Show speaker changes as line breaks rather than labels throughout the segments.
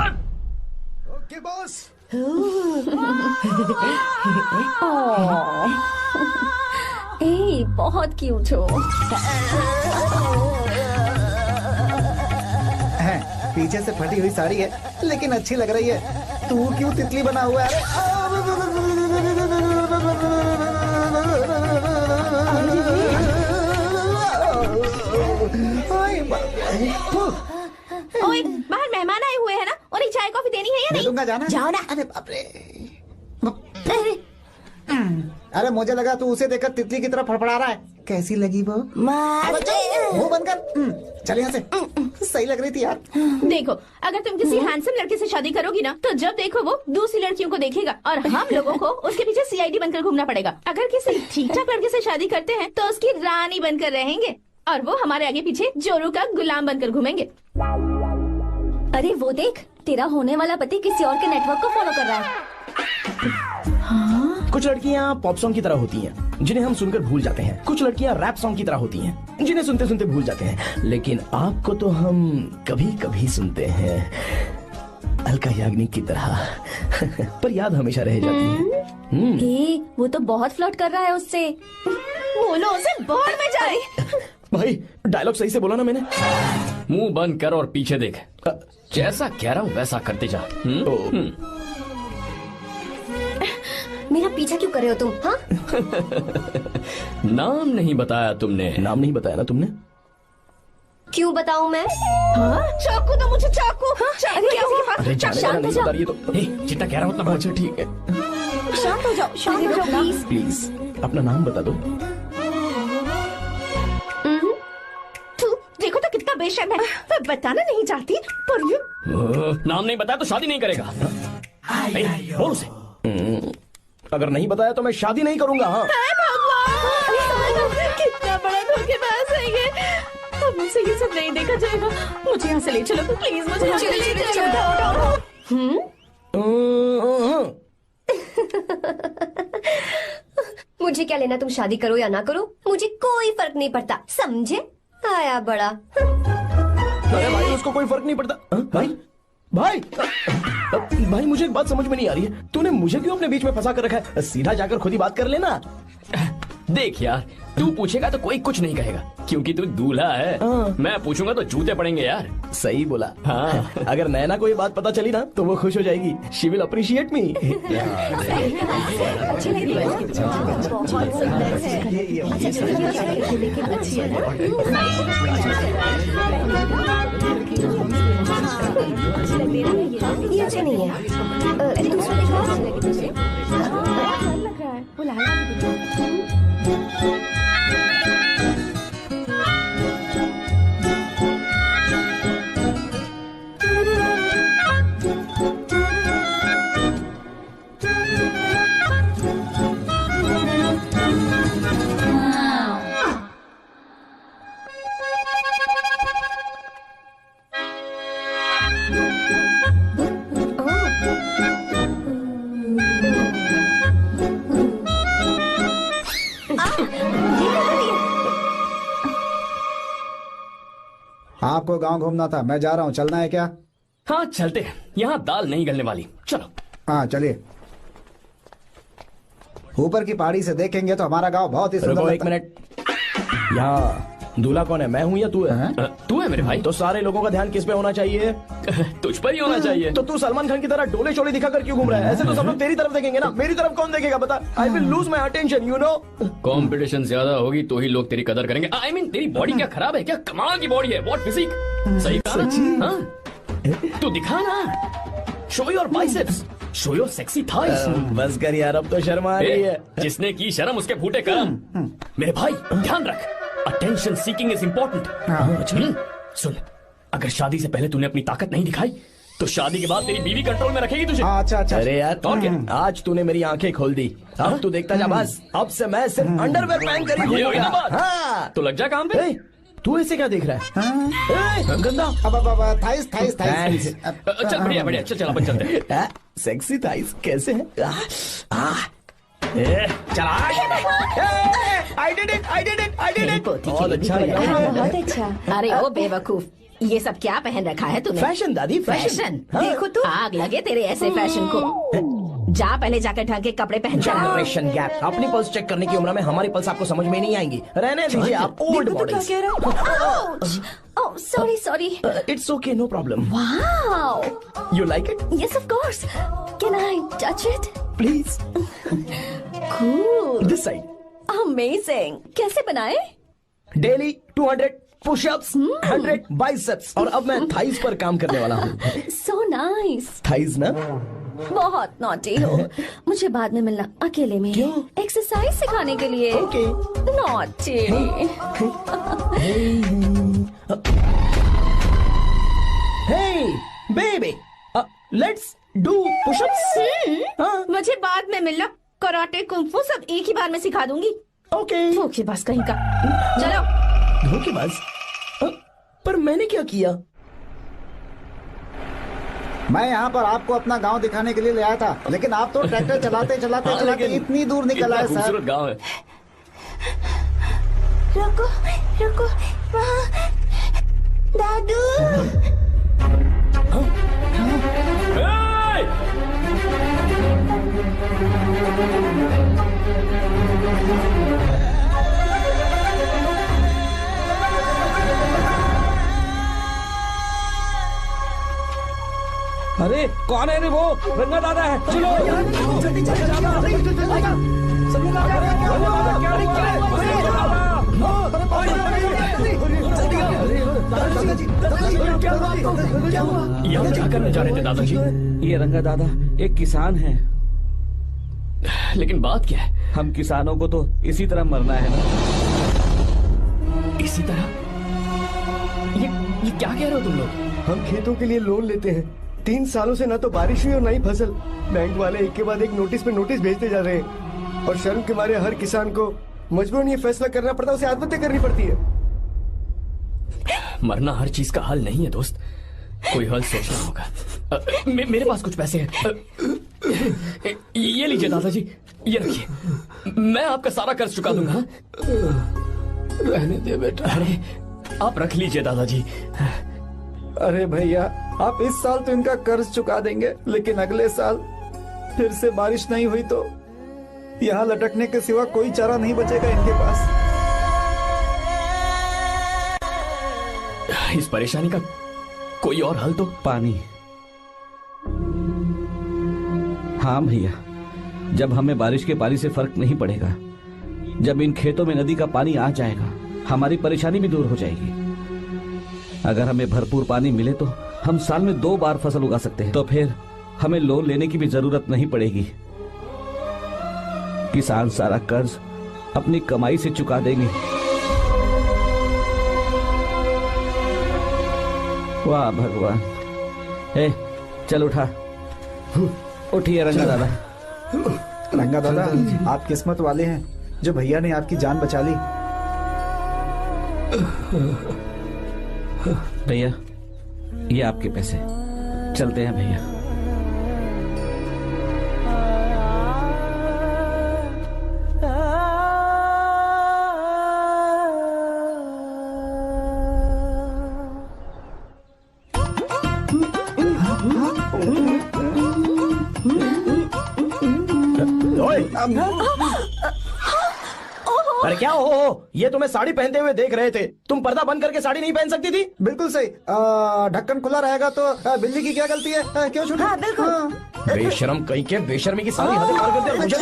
Okay boss.
ए, बहुत cute हो।
पीछे से फटी हुई साड़ी है लेकिन अच्छी लग रही है। तू क्यों तितली बना हुआ है?
ओए, बाहर मेहमान आए हुए हैं ना, उन्हें चाय कॉफी देनी है या नहीं?
दूंगा, जाना।
जाओ ना।
अरे बाप रे। अरे मुझे लगा तू उसे देखकर तितली की तरफ फड़फड़ा रहा है। कैसी लगी वो? मुंह बंद कर। चल यहाँ से। सही लग रही थी यार।
देखो, अगर तुम किसी हैंडसम लड़के से शादी करोगी ना, तो जब देखो वो दूसरी लड़कियों को देखेगा और हम लोगों को उसके पीछे सीआईडी बनकर घूमना पड़ेगा। अगर किसी ठीक ठाक लड़के से शादी करते हैं तो उसकी रानी बनकर रहेंगे और वो हमारे आगे पीछे जोरू का गुलाम बनकर घूमेंगे।
अरे वो देख, तेरा होने वाला पति किसी और के नेटवर्क को फॉलो कर रहा है।
कुछ लड़कियाँ पॉप सॉन्ग की तरह होती हैं, जिन्हें हम सुनकर भूल जाते हैं। कुछ लड़कियाँ रैप सॉन्ग की तरह होती हैं, जिन्हें सुनते सुनते भूल जाते हैं। लेकिन आपको तो हम कभी कभी सुनते हैं, अलका याग्निक की तरह। पर याद हमेशा रह जाती है।
ए, वो तो बहुत फ्लर्ट कर रहा है उससे।
बोलो उसे बाहर में जाए।
भाई डायलॉग सही से बोला ना मैंने?
मुंह बंद कर और पीछे देख। जैसा कह रहा हूँ वैसा करते जा।
मेरा पीछा क्यों कर रहे हो तुम? हाँ?
नाम नहीं बताया तुमने।
नाम नहीं बताया ना तुमने?
क्यों बताऊं मैं?
हाँ? चाकू दो मुझे, चाकू। चाकू किसी के पास?
अरे जाने वाला नहीं बता रही है तो।
जितना कह रहा हूँ उतना।
अच्छा ठीक है,
शांत हो जाओ, शांत हो जाओ प्लीज।
प्लीज अपना नाम बता दो।
तू देखो तो कितना बेशर्म है। मैं बताना नहीं चाहती पर ये
नाम नहीं बताया तो शादी नहीं करेगा। बोल उसे।
अगर नहीं बताया तो मैं शादी नहीं करूंगा। हाँ
भगवान, कितना बड़ा धोखेबाज है ये। अब मुझसे ये सब नहीं देखा जाएगा। मुझे यहाँ से ले चलो प्लीज, मुझे यहाँ से ले चलो।
मुझे क्या लेना तुम शादी करो या ना करो, मुझे कोई फर्क नहीं पड़ता, समझे? आया बड़ा।
अरे भाई उसको कोई फर्क नहीं पड़ता। भाई भाई भाई मुझे एक बात समझ में नहीं आ रही है, तूने मुझे क्यों अपने बीच में फंसा कर रखा है? सीधा जाकर खुद ही बात कर लेना।
देख यार, तू पूछेगा तो कोई कुछ नहीं कहेगा क्योंकि तू दूल्हा है। मैं पूछूंगा तो जूते पड़ेंगे यार।
सही बोला।
हाँ।
अगर नैना को ये बात पता चली ना तो वो खुश हो जाएगी। शी विल अप्रिशिएट मी।
ये अच्छे नहीं है। दूसरा देखो।
आपको गांव घूमना था, मैं जा रहा हूँ, चलना है क्या?
हाँ चलते हैं, यहाँ दाल नहीं गलने वाली। चलो।
हाँ चलिए। ऊपर की पहाड़ी से देखेंगे तो हमारा गांव बहुत ही सुंदर लगता है।
एक मिनट, यहाँ दूल्हा कौन है, मैं हूँ या तू है?
तू है मेरे भाई।
तो सारे लोगों का ध्यान किस पे होना चाहिए?
तुझ पर ही होना चाहिए।
तो तू सलमान खान की तरह डोले शोले दिखाकर क्यों घूम रहा है? ऐसे तो सब लोग तेरी तरफ देखेंगे ना, मेरी तरफ कौन देखेगा बता? I will lose my attention, you know.
Competition ज्यादा होगी तो ही लोग तेरी कदर करेंगे। आई मीन तेरी बॉडी क्या खराब है क्या? कमाल की बॉडी है, व्हाट फिजिक। सही कहा। हाँ? तू दिखा ना, show your biceps, show your sexy thighs.
बस कर यार, अब तो शर्म आ रही है।
जिसने की शर्म उसके फूटे करम। मेरे भाई ध्यान रख, अटेंशन सीकिंग इज इम्पोर्टेंट। सुन, अगर शादी से पहले तूने अपनी ताकत नहीं दिखाई तो शादी के बाद तेरी बीवी कंट्रोल में रखेगी तुझे।
अच्छा अच्छा।
अरे यार
और क्या?
आज तूने मेरी आंखें खोल दी। अब तू देखता जा बस, अब से मैं सिर्फ अंडरवेयर पहन कर ही
ये हुई ना बात।
हाँ।
तो लग जा काम पे।
तू ऐसे क्या देख रहा है? गंदा।
अब थाइस थाइस थाइस।
चल बढ़िया बढ़िया, चल अपन चलते हैं।
सेक्सी थाइस कैसे है?
चला।
I did it!
बहुत अच्छा। अरे ओ बेवकूफ, ये सब क्या पहन रखा है तूने?
फैशन दादी,
फैशन?
हाँ।
देखो तू, आग लगे तेरे ऐसे फैशन को। जा पहले जाकर ढंग के कपड़े पहन कर आ।
Generation gap. अपनी पल्स चेक करने की उम्र में हमारी पल्स आपको समझ में नहीं आएंगी। रहने दीजिए, आप old bodies.
Oh sorry sorry.
It's okay, no problem.
Wow,
you like it?
Yes of course, can I touch it?
Please.
Cool,
this side.
Amazing. कैसे बनाए?
डेली 200 पुशअप्स, 100 बाइसेप्स, और अब मैं थाइज पर काम करने वाला हूँ।
So nice.
थाइज ना?
बहुत नॉटी हो। मुझे बाद में मिलना अकेले में।
क्यों?
एक्सरसाइज सिखाने के लिए।
Okay.
Naughty.
Hey baby, let's do pushups.
मुझे बाद में मिलना। कराटे कुंफू सब एक ही बार में सिखा दूंगी।
ओके।
धोखेबाज कहीं का। चलो।
धोखेबाज? पर मैंने क्या किया?
मैं यहाँ पर आपको अपना गांव दिखाने के लिए ले आया था, लेकिन आप तो ट्रैक्टर चलाते चलाते चलाते इतनी दूर निकल आए सर।
खूबसूरत गांव है।
रुको रुको, वहाँ दादू।
अरे कौन है रे वो? रंगा दादा है। चलो
जल्दी चलो,
यहाँ क्या करने जा रहे थे दादाजी?
ये रंगा दादा एक किसान है।
लेकिन बात क्या है?
हम किसानों को तो इसी तरह मरना है ना।
इसी तरह? ये क्या कह रहे हो तुम लोग?
हम खेतों के लिए लोन लेते हैं। 3 सालों से ना तो बारिश हुई और ना ही फसल। बैंक वाले एक के बाद एक नोटिस पे नोटिस भेजते जा रहे हैं, और शर्म के मारे हर किसान को मजबूरन ये फैसला करना पड़ता है, उसे आत्महत्या करनी पड़ती है।
मरना हर चीज का हल नहीं है दोस्त, कोई हल सोचना होगा। मेरे पास कुछ पैसे हैं। ये लीजिए दादाजी, ये रखिए, मैं आपका सारा कर्ज चुका दूंगा।
रहने दे बेटा।
अरे आप रख लीजिए दादाजी।
अरे भैया, आप इस साल तो इनका कर्ज चुका देंगे, लेकिन अगले साल फिर से बारिश नहीं हुई तो यहाँ लटकने के सिवा कोई चारा नहीं बचेगा इनके पास।
इस परेशानी का कोई और हल तो?
पानी। हाँ भैया, जब हमें बारिश के पानी से फर्क नहीं पड़ेगा, जब इन खेतों में नदी का पानी आ जाएगा, हमारी परेशानी भी दूर हो जाएगी। अगर हमें भरपूर पानी मिले तो हम साल में 2 बार फसल उगा सकते हैं। तो फिर हमें लोन लेने की भी जरूरत नहीं पड़ेगी। किसान सारा कर्ज अपनी कमाई से चुका देंगे। वाह भगवान। चल उठा, उठिए रंगा दादा।
रंगा दादा, आप किस्मत वाले हैं जो भैया ने आपकी जान बचा ली।
भैया ये आपके पैसे, चलते हैं भैया।
अरे क्या हो? ये तुम्हें साड़ी पहनते हुए देख रहे थे। तुम पर्दा बंद करके साड़ी नहीं पहन सकती थी?
बिल्कुल सही। ढक्कन खुला रहेगा तो बिल्ली की क्या गलती है? क्यों छूटी?
हाँ, बिल्कुल।
बेशरम कहीं के, बेशर्मी की सारी हदें पार करते मुझे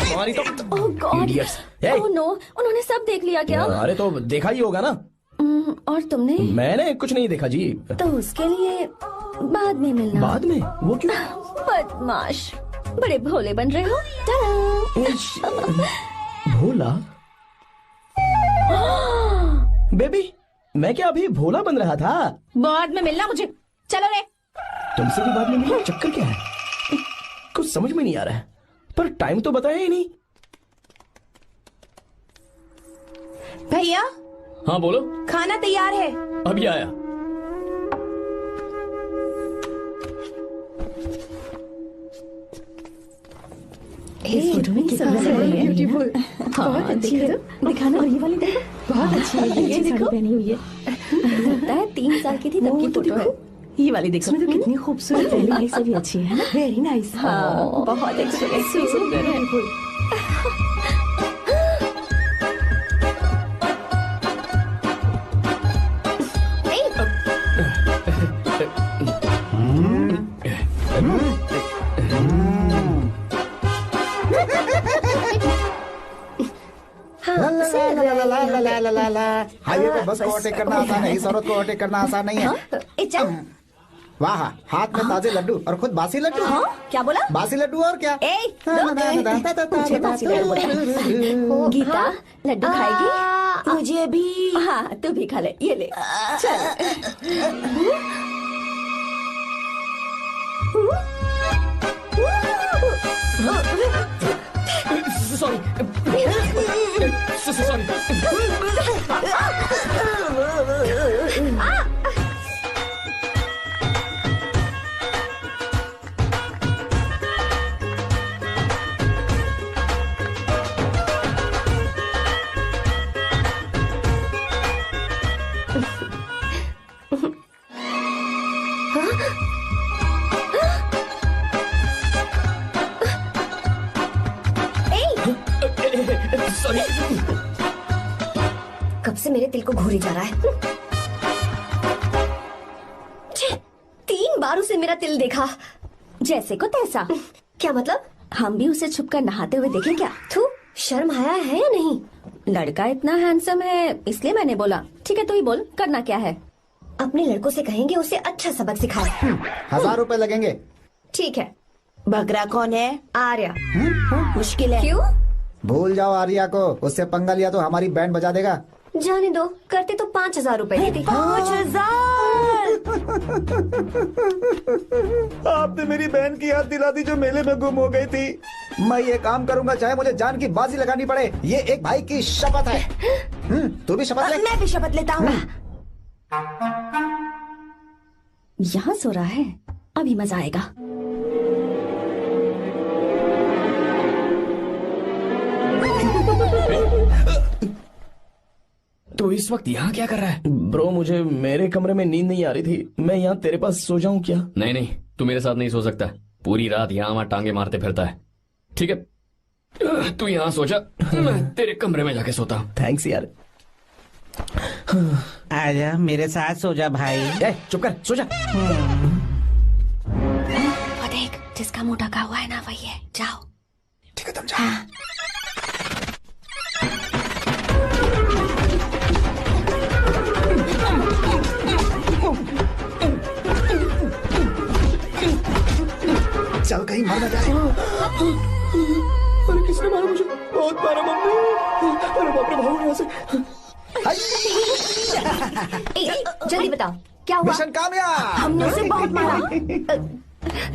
तुम्हारी तो
ओह गॉड,
Idiots.
ओह नो, उन्होंने सब देख लिया क्या?
अरे तो देखा ही होगा ना।
और तुमने?
मैंने कुछ नहीं देखा जी।
तो उसके लिए बाद में मिलना।
बाद में? वो क्यों?
बदमाश, बड़े भोले बन रहे हो। टाटा।
भोला? बेबी, मैं क्या अभी भोला बन रहा था?
बाद में मिलना मुझे। चलो रे।
तुमसे भी बाद में मिलना? चक्कर क्या है? कुछ समझ में नहीं आ रहा है। पर टाइम तो बताया ही नहीं।
भैया,
हाँ बोलो।
खाना तैयार है।
अभी आया।
इस फोटो में कितना ब्यूटीफुल। हाँ, देखो दिखाना। और ये वाली देखो, बहुत अच्छी है। ये साड़ी पहनी हुई है। 3 साल की थी तब की फोटो है। ये वाली देखो तो कितनी खूबसूरत है। ये सभी अच्छी है ना। Very nice. हाँ बहुत एक्सप्रेसिव सुंदर है।
हाईवे पे बस को ओवरटेक करना आसान है, इस औरत को ओवरटेक करना आसान नहीं है। वाह, हाथ में ताजे लड्डू और खुद बासी लड्डू।
क्या बोला?
बासी लड्डू और क्या?
मुझे बासी लड्डू बोला। गीता लड्डू खाएगी?
मुझे भी।
हाँ तू भी खा ले, ये ले चल।
Sorry sorry.
कब से मेरे दिल को घूरी जा रहा है। 3 बार उसे मेरा तिल देखा।
जैसे को तैसा।
क्या मतलब?
हम भी उसे छुपकर नहाते हुए देखें क्या?
तू शर्म आया है या नहीं?
लड़का इतना हैंडसम है इसलिए मैंने बोला। ठीक है तू ही बोल, करना क्या है?
अपने लड़कों से कहेंगे उसे अच्छा सबक सिखाए।
1000 रुपए लगेंगे।
ठीक है।
बगरा कौन है?
आर्या।
मुश्किल है।
क्यों?
भूल जाओ आर्या को, उससे पंगा लिया तो हमारी बैंड बजा देगा।
जाने दो, करते तो 5000 रुपए देते।
5000।
आपने मेरी बहन की याद दिला दी जो मेले में गुम हो गई थी। मैं ये काम करूंगा चाहे मुझे जान की बाजी लगानी पड़े। ये एक भाई की शपथ है। तू भी शपथ ले।
मैं भी शपथ लेता हूँ। यहाँ सो रहा है, अभी मजा आएगा।
तो इस वक्त यहाँ क्या कर रहा है?
ब्रो मुझे मेरे कमरे में नींद नहीं आ रही थी, मैं यहाँ तेरे पास सो जाऊं क्या?
नहीं नहीं, तू मेरे साथ नहीं सो सकता। पूरी रात यहाँ वहाँ टांगे मारते फिरता है। ठीक है तू यहाँ सो जा, मैं तेरे कमरे में जाके सोता हूँ।
थैंक्स यार।
आजा मेरे साथ सो जा भाई।
चुप कर, सो जा।
वो देख, जिसका मुंह ढका हुआ है ना वही है। जाओ।
ठीक है तुम जाओ। चल कहीं मर न जाए।
अरे किसने मारा मुझे? बहुत मारा मम्मी। अरे बाप रे, भागो यहाँ से।
जल्दी बताओ क्या हुआ?
मिशन कामयाब।
हमने उसे बहुत मारा।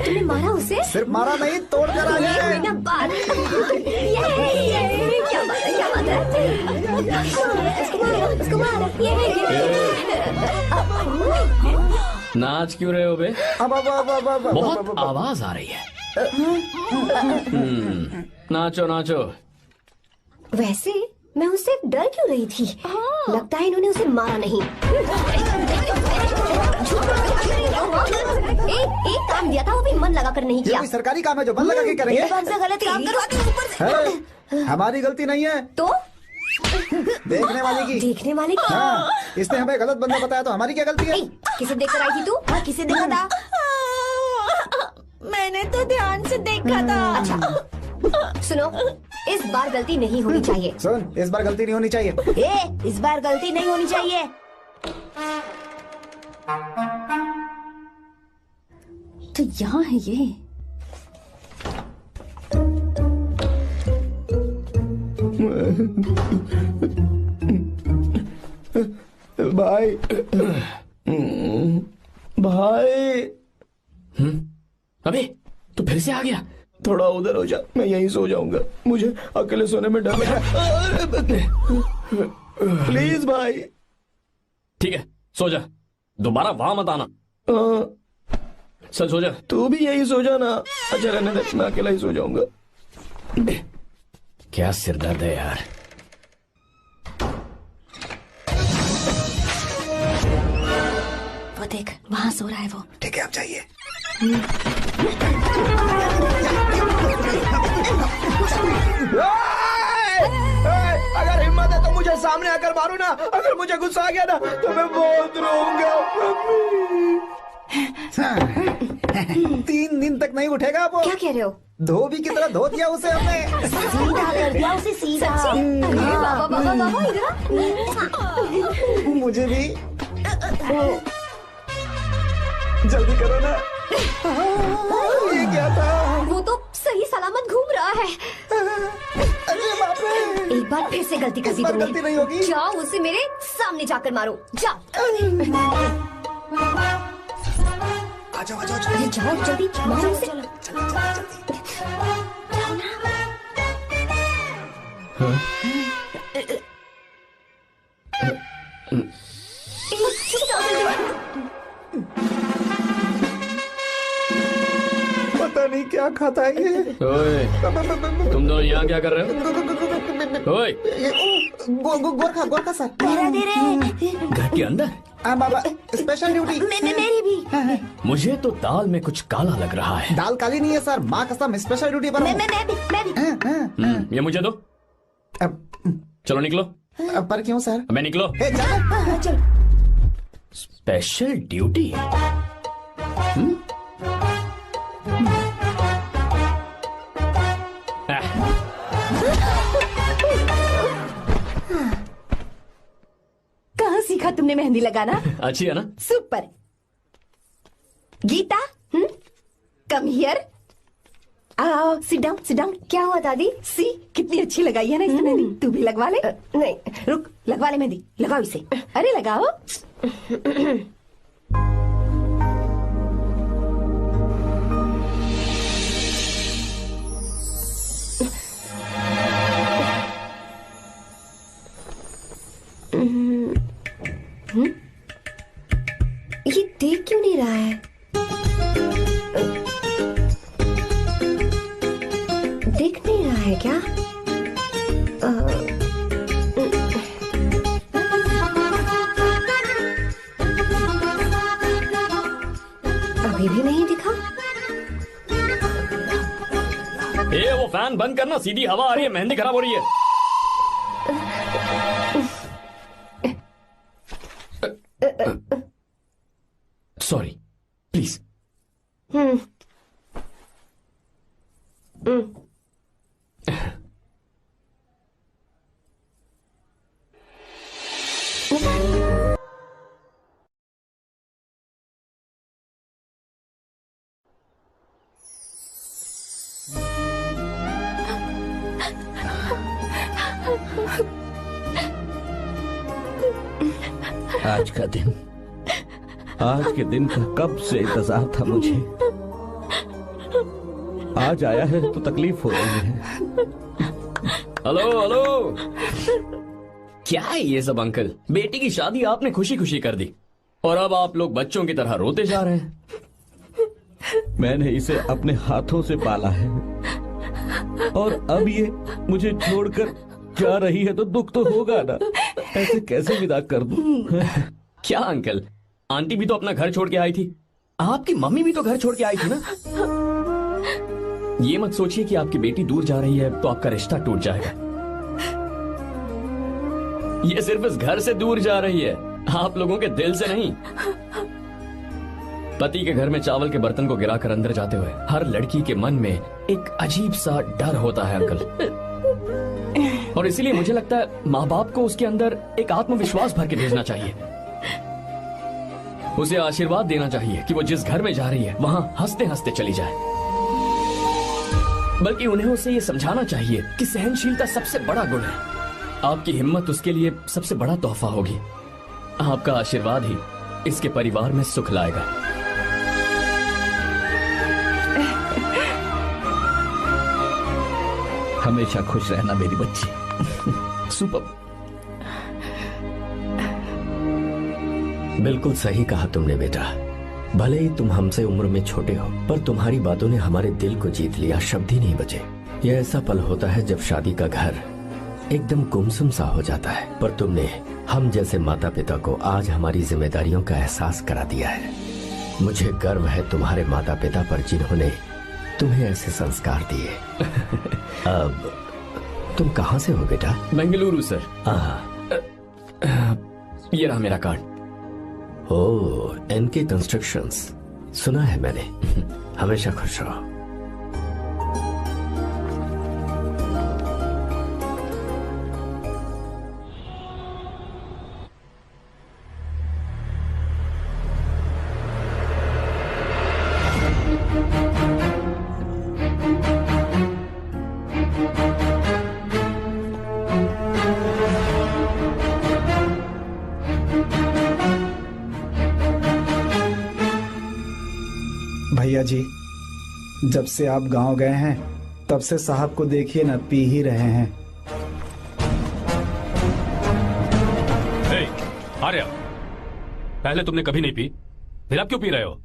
तुमने मारा उसे?
सिर्फ मारा नहीं, तोड़ कर आ
ये
गए।
हुई ना बात। ये क्या बात है, क्या बात है? उसको मारो, ये
नाच क्यों रहे हो बे? बहुत आवाज आ रही है। नाचो नाचो।
वैसे मैं उससे डर क्यों रही थी? लगता है इन्होंने उसे मारा नहीं। एक काम दिया था वो भी मन लगा कर नहीं
ये
किया।
कोई सरकारी काम है जो बंद लगा के करेंगे?
कौन सा गलत काम करो?
है, हमारी गलती नहीं है,
तो
देखने वाले की।
देखने वाले की?
हाँ, इसने हमें गलत बंदा बताया तो हमारी क्या गलती है?
किसे देखकर आई थी तू? किसे देखा था?
मैंने तो ध्यान से देखा था।
अच्छा सुनो, इस बार गलती नहीं होनी चाहिए।
सुन, इस बार गलती नहीं होनी चाहिए।
इस बार गलती नहीं होनी चाहिए। तो यहाँ है ये।
भाई भाई।
अबे तू फिर से आ गया?
थोड़ा उधर हो जा, मैं यहीं सो जाऊंगा। मुझे अकेले सोने में डर लग रहा है। प्लीज भाई।
ठीक है सो जा, दोबारा वहां मत आना। चल सो जा।
तू भी यही सो जा ना। अच्छा रहने दे, मैं अकेला ही सो जाऊंगा।
क्या सिरदर्द है यार।
देख वहाँ सो रहा है वो।
ठीक है, आप जाइए।
अगर हिम्मत है तो मुझे सामने आकर मारो ना। अगर मुझे गुस्सा आ गया ना तो मैं बहुत रोऊंगा।
3 दिन तक नहीं उठेगा वो।
क्या कह रहे हो?
धोबी की तरह धो दिया उसे हमने।
सीधा कर दिया उसे, सीधा। अरे बाबा बाबा बाबा, इधर।
मुझे भी जल्दी करो ना। ये क्या था?
वो तो सही सलामत घूम रहा है।
अरे बाप रे!
एक बार फिर से गलती कर
इस
दी
बार
तुमने।
गलती नहीं होगी।
जाओ उसे मेरे सामने जाकर मारो, जाओ।
आ जाओ, आ जाओ,
अरे जाओ जल्दी मारो उसे।
पता नहीं क्या खाता है ये।
ओए, तुम दोनों यहाँ क्या कर रहे हो? ओए,
गोरखा सर।
घर के अंदर?
बाबा, स्पेशल ड्यूटी।
मेरी भी।
मुझे तो दाल में कुछ काला लग रहा है।
दाल काली नहीं है सर, माँ कसम स्पेशल ड्यूटी पर हूँ।
मैं भी।
ये मुझे दो। चलो निकलो।
पर क्यों सर?
मैं निकलो।
चल।
Special duty?
कहाँ सीखा तुमने मेहंदी लगाना?
अच्छी है ना?
सुपर। Geeta, come here. आओ, सिट डाउन।
क्या हुआ दादी?
सी कितनी अच्छी लगाई है ना इसने मेहंदी। तू भी लगवा ले।
नहीं,
रुक, लगवा ले मेहंदी। लगाओ इसे। अरे लगाओ।
ये देख क्यों नहीं रहा है? देख नहीं रहा है क्या? अभी भी नहीं दिखा।
वो फैन बंद करना, सीधी हवा आ रही है, मेहंदी खराब हो रही है। Sorry, please.
आज के दिन का कब से इंतजार था मुझे। आज आया है तो तकलीफ हो रही है।
हेलो। क्या है ये सब अंकल? बेटी की शादी आपने खुशी खुशी कर दी और अब आप लोग बच्चों की तरह रोते जा रहे हैं।
मैंने इसे अपने हाथों से पाला है और अब ये मुझे छोड़कर जा रही है तो दुख तो होगा ना। ऐसे कैसे विदा कर दूं?
क्या अंकल, आंटी भी तो अपना घर छोड़ के आई थी, आपकी मम्मी भी तो घर छोड़ के आई थी ना। ये मत सोचिए कि आपकी बेटी दूर जा रही है तो आपका रिश्ता टूट जाएगा। ये सिर्फ इस घर से दूर जा रही है, आप लोगों के दिल से नहीं। पति के घर में चावल के बर्तन को गिराकर अंदर जाते हुए हर लड़की के मन में एक अजीब सा डर होता है अंकल, और इसीलिए मुझे लगता है माँ बाप को उसके अंदर एक आत्मविश्वास भर के भेजना चाहिए। उसे आशीर्वाद देना चाहिए कि वो जिस घर में जा रही है वहां हंसते हंसते चली जाए। बल्कि उन्हें उसे ये समझाना चाहिए कि सहनशीलता सबसे बड़ा गुण है। आपकी हिम्मत उसके लिए सबसे बड़ा तोहफा होगी। आपका आशीर्वाद ही इसके परिवार में सुख लाएगा।
हमेशा खुश रहना मेरी बच्ची।
सुपर।
बिल्कुल सही कहा तुमने बेटा। भले ही तुम हमसे उम्र में छोटे हो, पर तुम्हारी बातों ने हमारे दिल को जीत लिया, शब्द ही नहीं बचे। यह ऐसा पल होता है जब शादी का घर एकदम गुमसुम सा हो जाता है। पर तुमने हम जैसे माता पिता को आज हमारी जिम्मेदारियों का एहसास करा दिया है। मुझे गर्व है तुम्हारे माता पिता पर जिन्होंने तुम्हें ऐसे संस्कार दिए। अब तुम कहाँ से हो बेटा?
बेंगलुरु सर। ये रहा मेरा कार्ड।
ओह, एनके कंस्ट्रक्शंस, सुना है मैंने। हमेशा खुश रहो।
भैया जी, जब से आप गांव गए हैं तब से साहब को देखिए ना, पी ही रहे हैं।
आर्या, पहले तुमने कभी नहीं पी, फिर आप क्यों पी रहे हो?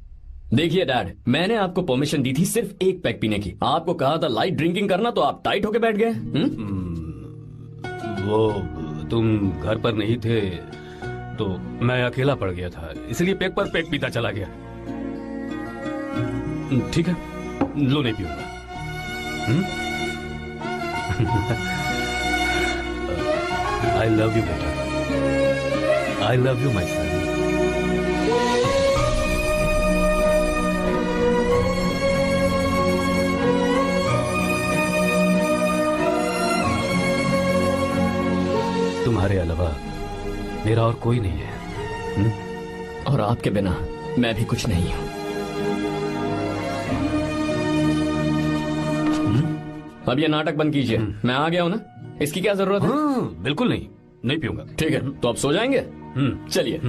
देखिए डैड, मैंने आपको परमिशन दी थी सिर्फ एक पैक पीने की। आपको कहा था लाइट ड्रिंकिंग करना, तो आप टाइट होके बैठ गए।
वो तुम घर पर नहीं थे तो मैं अकेला पड़ गया था, इसलिए पैक पर पैक पीता चला गया। ठीक है, लो नहीं पीऊंगा। आई लव यू बेटा, आई लव यू माई सन। तुम्हारे अलावा मेरा और कोई नहीं है।
और आपके बिना मैं भी कुछ नहीं हूं। अब ये नाटक बंद कीजिए। मैं आ गया हूं ना, इसकी क्या जरूरत है?
बिल्कुल नहीं, नहीं पीऊंगा।
ठीक है, तो आप सो जाएंगे? चलिए।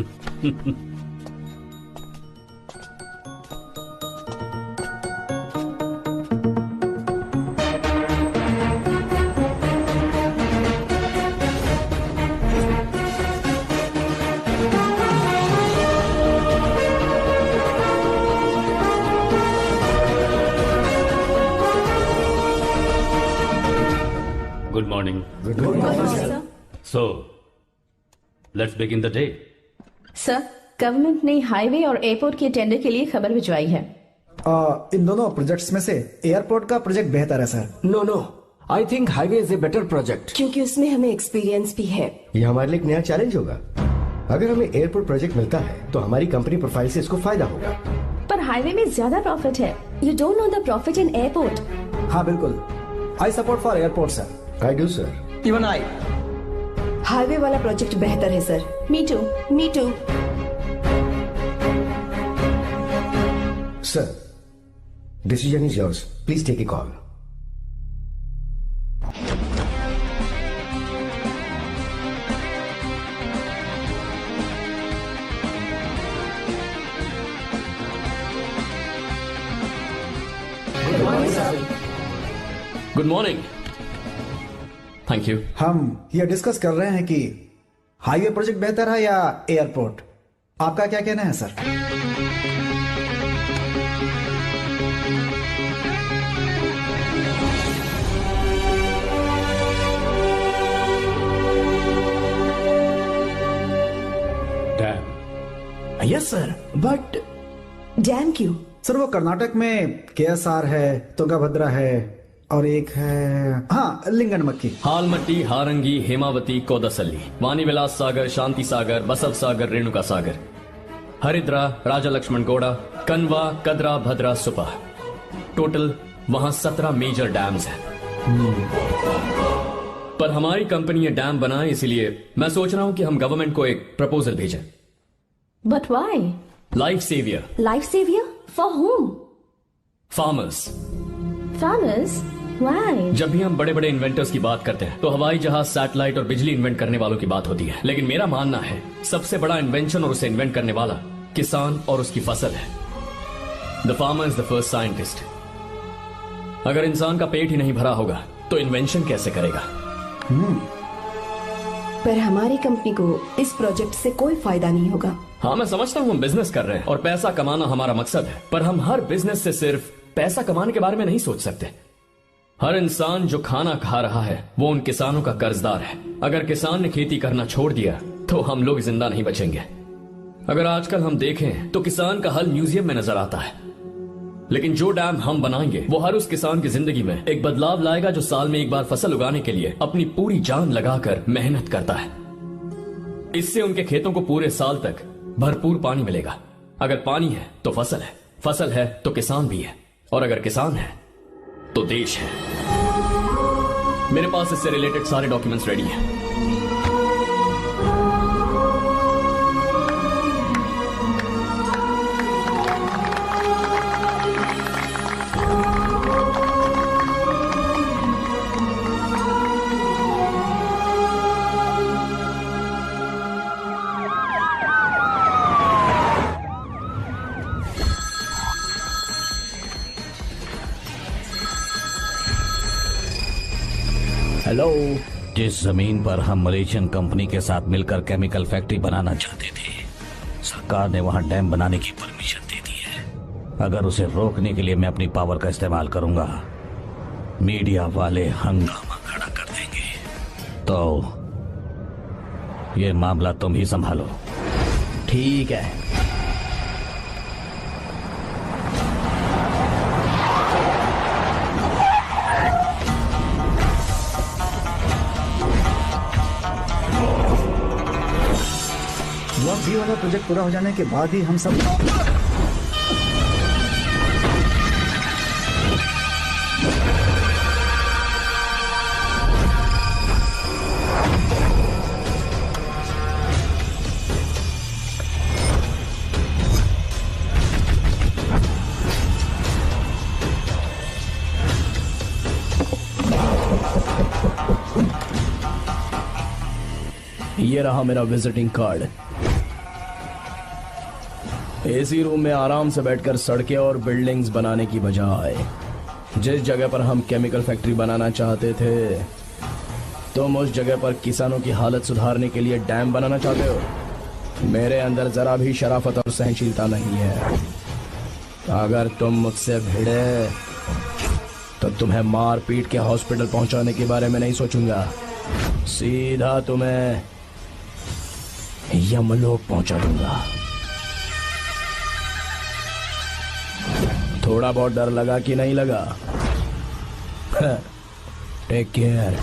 Good morning.
Good morning, sir.
So, let's begin the day.
Sir, government ने हाईवे और एयरपोर्ट के टेंडर के लिए खबर भिजवाई है।
इन दोनों प्रोजेक्ट्स में से एयरपोर्ट का प्रोजेक्ट बेहतर है sir.
No, I think highway is a better project.
क्योंकि उसमें हमें एक्सपीरियंस भी है।
ये हमारे लिए एक नया चैलेंज होगा। अगर हमें एयरपोर्ट प्रोजेक्ट मिलता है तो हमारी कंपनी प्रोफाइल से इसको फायदा होगा।
पर हाईवे में ज्यादा प्रॉफिट है।
You don't know the profit in airport.
हाँ बिल्कुल, I support for airport sir.
I do sir.
Even I.
Highway वाला प्रोजेक्ट बेहतर है sir.
Me too.
Sir, decision is yours, please take a call.
Good morning. Thank you.
हम ये discuss कर रहे हैं कि हाईवे प्रोजेक्ट बेहतर है या एयरपोर्ट। आपका क्या कहना है sir?
Dam.
Yes sir, but
dam क्यों?
सर वो कर्नाटक में KSR है, तुंगाभद्रा है और एक है हाँ लिंगनमक्की।
हालमट्टी, हारंगी, हेमावती, कोदसल्ली, वानी विलास सागर, शांति सागर, बसव सागर, रेणुका सागर, हरिद्रा, राजा लक्ष्मण गौड़ा, कनवा, कदरा, भद्रा, सुपा। टोटल वहां 17 मेजर डैम्स हैं। पर हमारी कंपनी ये डैम बनाए, इसलिए मैं सोच रहा हूं कि हम गवर्नमेंट को एक प्रपोजल भेजें।
But why?
Life saviour.
Life saviour for home?
Farmers.
Farmers? Why?
जब भी हम बड़े बड़े इन्वेंटर्स की बात करते हैं तो हवाई जहाज, सैटेलाइट और बिजली इन्वेंट करने वालों की बात होती है, लेकिन मेरा मानना है सबसे बड़ा इन्वेंशन और उसे इन्वेंट करने वाला किसान और उसकी फसल है। The farmer is the first scientist. अगर इंसान का पेट ही नहीं भरा होगा तो इन्वेंशन कैसे करेगा?
पर हमारी कंपनी को इस प्रोजेक्ट से कोई फायदा नहीं होगा।
हाँ मैं समझता हूँ हम बिजनेस कर रहे हैं और पैसा कमाना हमारा मकसद है, पर हम हर बिजनेस से सिर्फ पैसा कमाने के बारे में नहीं सोच सकते। हर इंसान जो खाना खा रहा है वो उन किसानों का कर्जदार है। अगर किसान ने खेती करना छोड़ दिया तो हम लोग जिंदा नहीं बचेंगे। अगर आजकल हम देखें तो किसान का हल म्यूजियम में नजर आता है, लेकिन जो डैम हम बनाएंगे वो हर उस किसान की जिंदगी में एक बदलाव लाएगा जो साल में एक बार फसल उगाने के लिए अपनी पूरी जान लगाकर मेहनत करता है। इससे उनके खेतों को पूरे साल तक भरपूर पानी मिलेगा। अगर पानी है तो फसल है तो किसान भी है, और अगर किसान है तो देश है। मेरे पास इससे रिलेटेड सारे डॉक्यूमेंट्स रेडी हैं।
हेलो।
जिस जमीन पर हम मलेशियन कंपनी के साथ मिलकर केमिकल फैक्ट्री बनाना चाहते थे, सरकार ने वहां डैम बनाने की परमिशन दे दी है। अगर उसे रोकने के लिए मैं अपनी पावर का इस्तेमाल करूंगा, मीडिया वाले हंगामा खड़ा कर देंगे। तो ये मामला तुम ही संभालो।
ठीक है।
बी वाला प्रोजेक्ट पूरा हो जाने के बाद ही हम सब
ये रहा मेरा विजिटिंग कार्ड। एसी रूम में आराम से बैठकर सड़कें और बिल्डिंग्स बनाने की बजाय जिस जगह पर हम केमिकल फैक्ट्री बनाना चाहते थे, तुम उस जगह पर किसानों की हालत सुधारने के लिए डैम बनाना चाहते हो। मेरे अंदर जरा भी शराफत और सहनशीलता नहीं है। अगर तुम मुझसे भिड़े तो तुम्हें मार पीट के हॉस्पिटल पहुंचाने के बारे में नहीं सोचूंगा, सीधा तुम्हें यमलोक पहुंचा दूंगा। थोड़ा बहुत डर लगा कि नहीं लगा? Take care.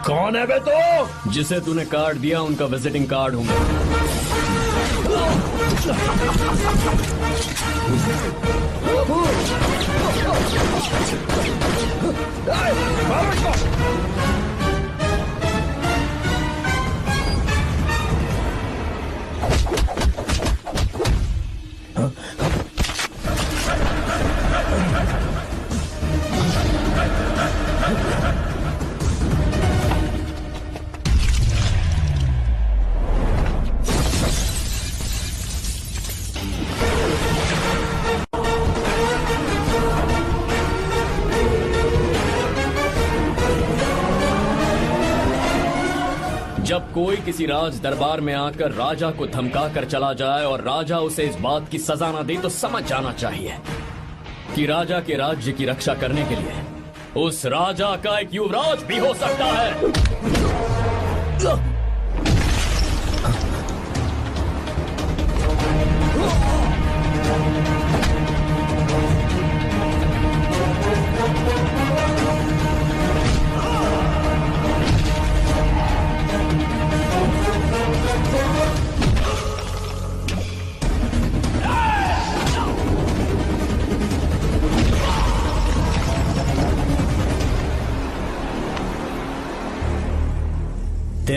कौन है बे तो? जिसे तूने कार्ड दिया उनका विजिटिंग कार्ड हूं मैं। जब कोई किसी राज दरबार में आकर राजा को धमका कर चला जाए और राजा उसे इस बात की सजा न दे, तो समझ जाना चाहिए कि राजा के राज्य की रक्षा करने के लिए उस राजा का एक युवराज भी हो सकता है।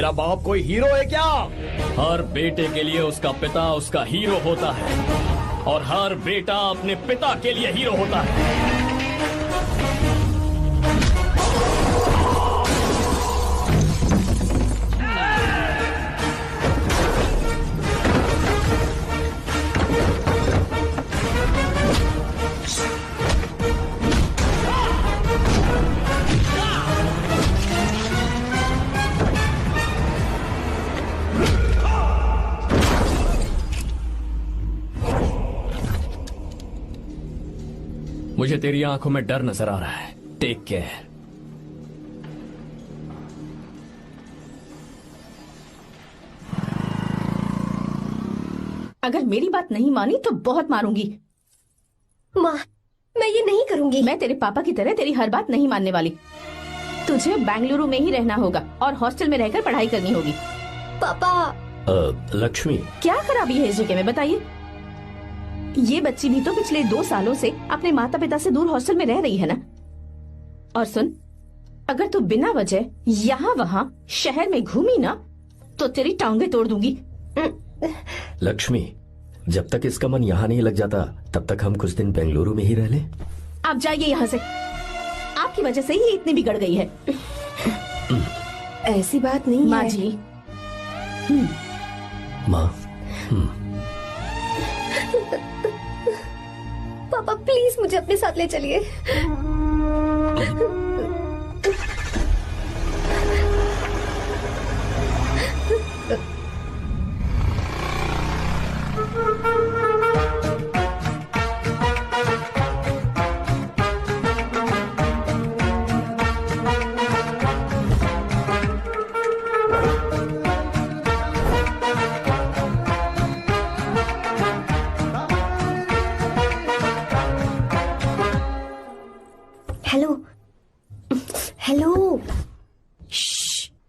मेरा बाप कोई हीरो है क्या? हर बेटे के लिए उसका पिता उसका हीरो होता है और हर बेटा अपने पिता के लिए हीरो होता है। मुझे तेरी आंखों में डर नजर आ रहा है। Take care.
अगर मेरी बात नहीं मानी तो बहुत मारूंगी।
माँ, मैं ये नहीं करूंगी।
मैं तेरे पापा की तरह तेरी हर बात नहीं मानने वाली। तुझे बेंगलुरु में ही रहना होगा और हॉस्टल में रहकर पढ़ाई करनी होगी।
पापा।
लक्ष्मी,
क्या खराबी है इस जगह में, बताइए? ये बच्ची भी तो पिछले 2 सालों से अपने माता पिता से दूर हॉस्टल में रह रही है ना। और सुन, अगर तू बिना वजह यहाँ वहाँ शहर में घूमी ना तो तेरी टांगे तोड़ दूंगी।
लक्ष्मी, जब तक इसका मन यहाँ नहीं लग जाता तब तक हम कुछ दिन बेंगलुरु में ही रह लें।
आप जाइए यहाँ से। आपकी वजह से ही ये इतनी बिगड़ गई है।
ऐसी बात नहीं
माँ
है।
जी।
माँ,
पापा प्लीज मुझे अपने साथ ले चलिए। Hello hello.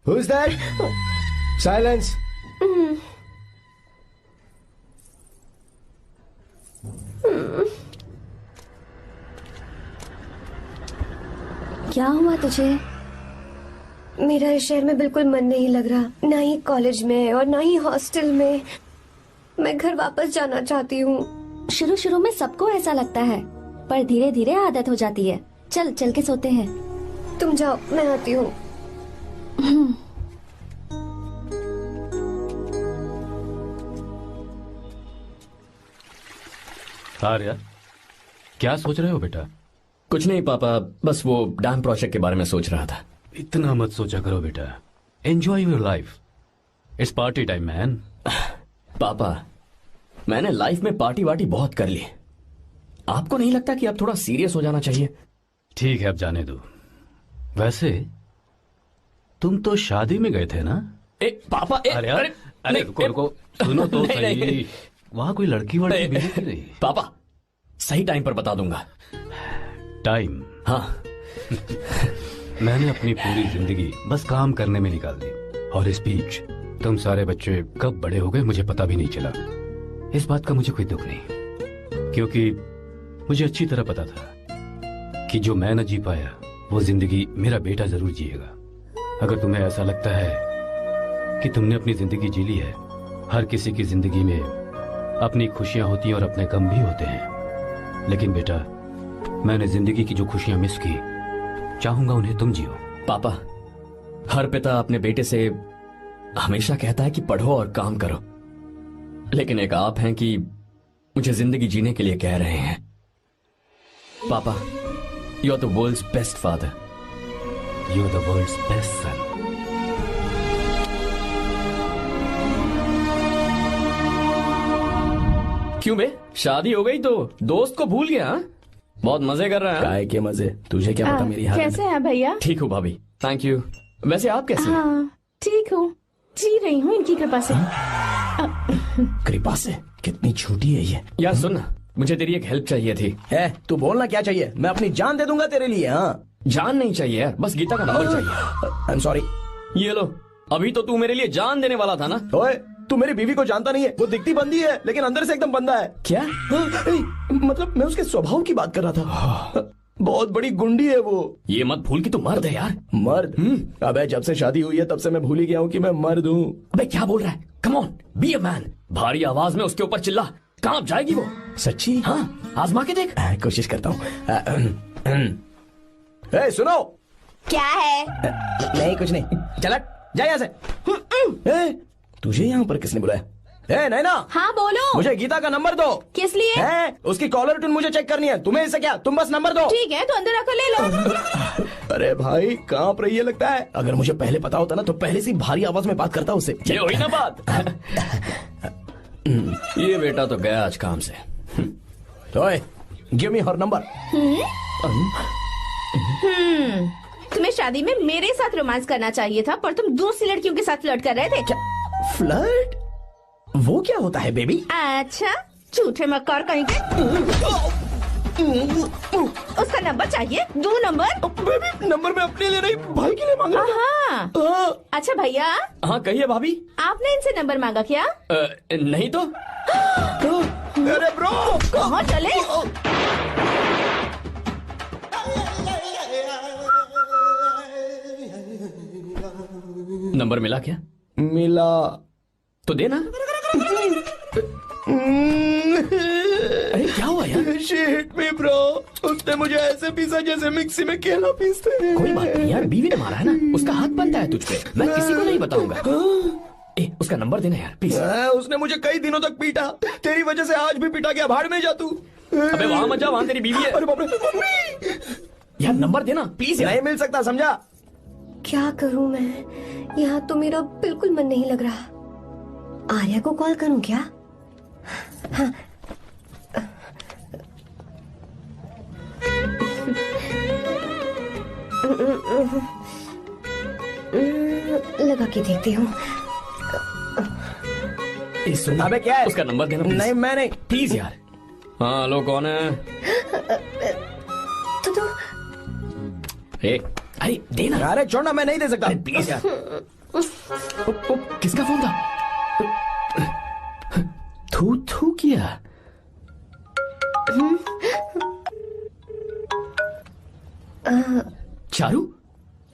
Who's that? Silence.
क्या हुआ तुझे? मेरा इस शहर में बिल्कुल मन नहीं लग रहा, ना ही कॉलेज में और ना ही हॉस्टल में। मैं घर वापस जाना चाहती हूँ।
शुरू शुरू में सबको ऐसा लगता है, पर धीरे धीरे आदत हो जाती है। चल चल के सोते हैं।
तुम जाओ, मैं आती हूँ।
आर्या, क्या सोच रहे हो बेटा?
कुछ नहीं पापा, बस वो डैम प्रोजेक्ट के बारे में सोच रहा था।
इतना मत सोचा करो बेटा। Enjoy your life. It's party time man.
पापा, मैंने लाइफ में पार्टी वार्टी बहुत कर ली। आपको नहीं लगता कि अब थोड़ा सीरियस हो जाना चाहिए?
ठीक है, अब जाने दो। वैसे तुम तो शादी में गए थे ना?
पापा,
अरे रुको रुको, सुनो तो सही। वहां कोई लड़की वड़की मिली थी नहीं?
पापा, सही टाइम पर बता दूंगा।
टाइम?
हाँ।
मैंने अपनी पूरी जिंदगी बस काम करने में निकाल दी, और इस बीच तुम सारे बच्चे कब बड़े हो गए मुझे पता भी नहीं चला। इस बात का मुझे कोई दुख नहीं, क्योंकि मुझे अच्छी तरह पता था कि जो मैं न जी पाया वो जिंदगी मेरा बेटा जरूर जिएगा। अगर तुम्हें ऐसा लगता है कि तुमने अपनी जिंदगी जी ली है, हर किसी की जिंदगी में अपनी खुशियां होती हैं और अपने गम भी होते हैं, लेकिन बेटा मैंने जिंदगी की जो खुशियां मिस की, चाहूंगा उन्हें तुम जियो।
पापा, हर पिता अपने बेटे से हमेशा कहता है कि पढ़ो और काम करो, लेकिन एक आप हैं कि मुझे जिंदगी जीने के लिए कह रहे हैं। पापा, you are the world's best father.
You are the world's best son.
क्यों बे, शादी हो गई तो दोस्त को भूल गया? बहुत मजे कर रहा है।
काय के मजे, तुझे क्या पता मेरी हालत।
कैसे हैं भैया?
ठीक हूँ भाभी, थैंक यू। वैसे आप कैसे हैं?
हाँ ठीक हूँ, जी रही हूँ इनकी कृपा से।
कृपा से? कितनी झूठी है ये।
यार सुन ना, मुझे तेरी एक हेल्प चाहिए थी।
है, तू बोलना क्या चाहिए? मैं अपनी जान दे दूंगा तेरे लिए। हाँ,
जान नहीं चाहिए यार, बस गीता का नंबर चाहिए।
I am sorry.
ये लो, अभी तो तू मेरे लिए जान देने वाला था ना।
ओए, तू मेरी बीवी को जानता नहीं है। वो दिखती बंदी है लेकिन अंदर से एकदम बंदा है।
क्या?
मतलब मैं उसके स्वभाव की बात कर रहा था। बहुत बड़ी गुंडी है वो।
ये मत भूल कि तू मर्द है यार।
मर्द? अबे जब से शादी हुई है तब से मैं भूल ही गया हूँ कि मैं मर्द हूँ।
अबे क्या बोल रहा है? Come on, be a man. भारी आवाज में उसके ऊपर चिल्ला, कांप जाएगी वो।
सच्ची?
हाँ, आजमा के देख।
कोशिश करता हूँ। सुनो।
क्या है?
नहीं कुछ नहीं, चल जा यहाँ से। तुझे यहाँ पर किसने बुलाया? नैना।
हाँ बोलो।
मुझे गीता का नंबर दो।
किस लिए?
उसकी कॉलर ट्यून मुझे चेक करनी है। तुम्हें इससे क्या, तुम बस नंबर दो।
ठीक है तो अंदर आकर ले लो।
अरे भाई कांप रही है लगता है। अगर मुझे पहले पता होता ना तो पहले से भारी आवाज में बात करता उससे।
ये हुई ना बात। ये बेटा तो गया आज काम से।
गिव मी हर नंबर।
तुम्हें शादी में मेरे साथ रोमांस करना चाहिए था, पर तुम दूसरी लड़कियों के साथ फ्लर्ट कर रहे थे।
क्या फ्लर्ट? वो क्या होता है बेबी?
अच्छा, झूठे मक्कार कहीं के। उसका नंबर चाहिए? दो नंबर।
बेबी नंबर मैं अपने लिए नहीं भाई के लिए मांग रहा था।
हाँ। अच्छा भैया।
हाँ कहिए भाभी।
आपने इनसे नंबर मांगा क्या?
नहीं तो।
अरे ब्रो
कहाँ चले?
नंबर मिला क्या?
मिला
तो देना। अरे क्या हुआ यार?
शिट मी ब्रो, उसने मुझे ऐसे पीसा जैसे मिक्सी में केला पीसते हैं।
कोई बात नहीं यार, बीवी ने मारा है ना, उसका हाथ बनता है तुझ पे। मैं किसी को नहीं बताऊंगा। उसका नंबर देना यार प्लीज।
उसने मुझे कई दिनों तक पीटा, तेरी वजह से आज भी पीटा गया। भाड़ में जा तू।
अबे वहां मत जा, वहां तेरी बीवी है।
अरे बाप रे।
यार नंबर देना प्लीज।
नहीं मिल सकता, समझा?
क्या करूं मैं? यहाँ तो मेरा बिल्कुल मन नहीं लग रहा। आर्या को कॉल करूं क्या? हाँ। लगा के देखती हूँ।
अबे क्या है?
उसका नंबर देना।
नहीं मैं नहीं।
प्लीज यार। हाँ हेलो, कौन है?
तो
अरे देना।
अरे छोड़ना, मैं नहीं दे सकता।
प्लीज यार। किसका फोन था? थू थू किया। चारू?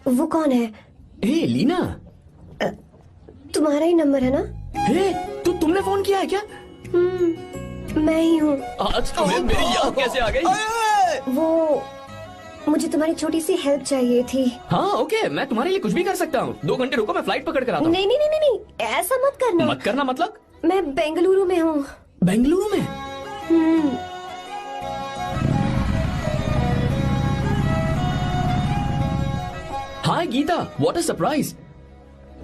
वो कौन है?
लीना।
तुम्हारा ही नंबर है ना?
तुमने फोन किया है क्या?
मैं ही हूँ।
आज तुम्हें मेरी याद कैसे आ गई?
वो मुझे तुम्हारी छोटी सी हेल्प चाहिए थी।
हाँ ओके, मैं तुम्हारे लिए कुछ भी कर सकता हूँ। 2 घंटे रुको, मैं फ्लाइट पकड़ कर आता हूँ।
नहीं नहीं नहीं नहीं, ऐसा मत करना।
मत करना मतलब?
मैं बेंगलुरु में हूँ।
बेंगलुरु में? हाय गीता, व्हाट अ सरप्राइज।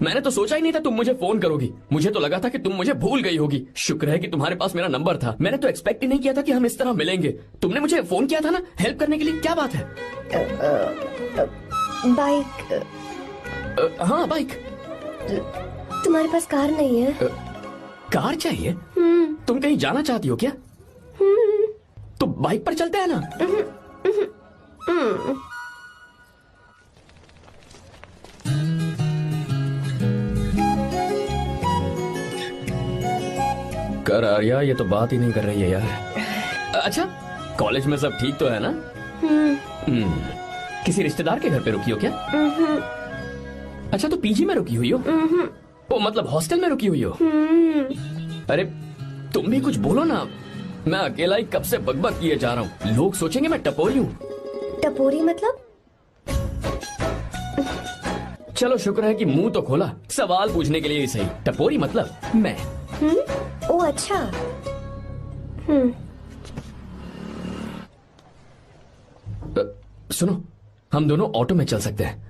मैंने तो सोचा ही नहीं था तुम मुझे फोन करोगी। मुझे तो लगा था कि तुम मुझे भूल गई होगी। शुक्र है कि तुम्हारे पास मेरा नंबर था। मैंने तो एक्सपेक्ट ही नहीं किया था कि हम इस तरह मिलेंगे। तुमने मुझे फोन किया था ना हेल्प करने के लिए, क्या बात है?
बाइक।
हाँ बाइक।
तुम्हारे पास कार नहीं है?
कार चाहिए? तुम कहीं जाना चाहती हो क्या? तो बाइक पर चलते हैं ना। कर आर्या, ये तो बात ही नहीं कर रही है यार। अच्छा कॉलेज में सब ठीक तो है ना? किसी रिश्तेदार के घर पे रुकी हो क्या? अच्छा तो पीजी में रुकी हुई हो? ओ मतलब हॉस्टल में रुकी हुई हो? अरे तुम भी कुछ बोलो ना। मैं अकेला ही कब से बकबक किए जा रहा हूँ। लोग सोचेंगे मैं टपोरी हूँ।
टपोरी मतलब?
चलो शुक्र है कि मुंह तो खोला, सवाल पूछने के लिए ही सही। टपोरी मतलब मैं।
ओ अच्छा।
सुनो, हम दोनों ऑटो में चल सकते हैं।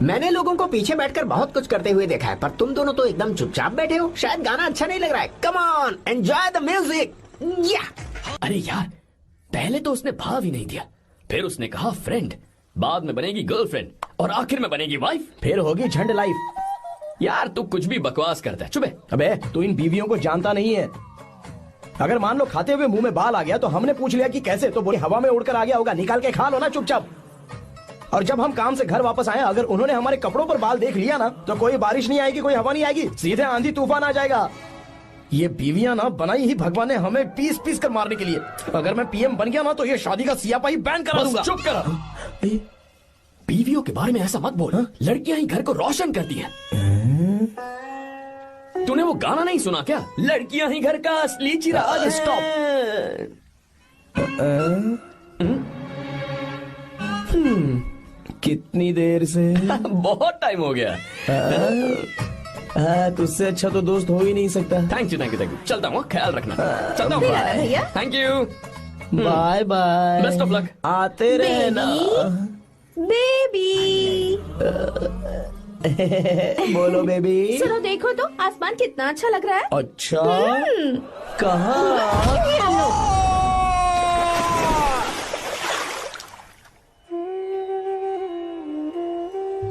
मैंने लोगों को पीछे बैठकर बहुत कुछ करते हुए देखा है, पर तुम दोनों तो एकदम चुपचाप बैठे हो। शायद गाना अच्छा नहीं लग रहा है। Come on, enjoy the music.
अरे यार, पहले तो उसने भाव ही नहीं दिया, फिर उसने कहा फ्रेंड, बाद में बनेगी गर्लफ्रेंड और आखिर में बनेगी वाइफ,
फिर होगी झंड लाइफ।
यार तू कुछ भी बकवास करता है। चुप है।
अबे तू इन बीवियों को जानता नहीं है। अगर मान लो खाते हुए मुंह में बाल आ गया तो हमने पूछ लिया कि कैसे, तो बोले हवा में उड़कर आ गया होगा। निकाल के खा लो ना चुपचाप। और जब हम काम से घर वापस आए, अगर उन्होंने हमारे कपड़ों पर बाल देख लिया ना, तो कोई बारिश नहीं आएगी, कोई हवा नहीं आएगी, सीधे आंधी तूफान आ जाएगा। ये बीवियां ना बनाई ही भगवान ने हमें पीस पीस कर मारने के लिए। अगर मैं पीएम बन गया ना तो ये शादी का सियापाही बैन करा दूंगा।
चुप कर। बीवियों के बारे में ऐसा मत बोल, लड़कियां ही घर को रोशन करती हैं। तूने वो गाना नहीं सुना क्या, लड़कियां ही घर का असली चिराग? स्टॉप।
कितनी देर से?
बहुत टाइम हो गया।
तुझसे अच्छा तो दोस्त हो ही नहीं सकता।
Thank you thank you thank you. चलता हूँ, ख्याल रखना। चलता हूँ
भैया।
Thank you.
Bye bye.
Best of luck.
आते रहना
बेबी।
बोलो बेबी।
सुनो, देखो तो आसमान कितना अच्छा लग रहा है।
अच्छा, कहाँ?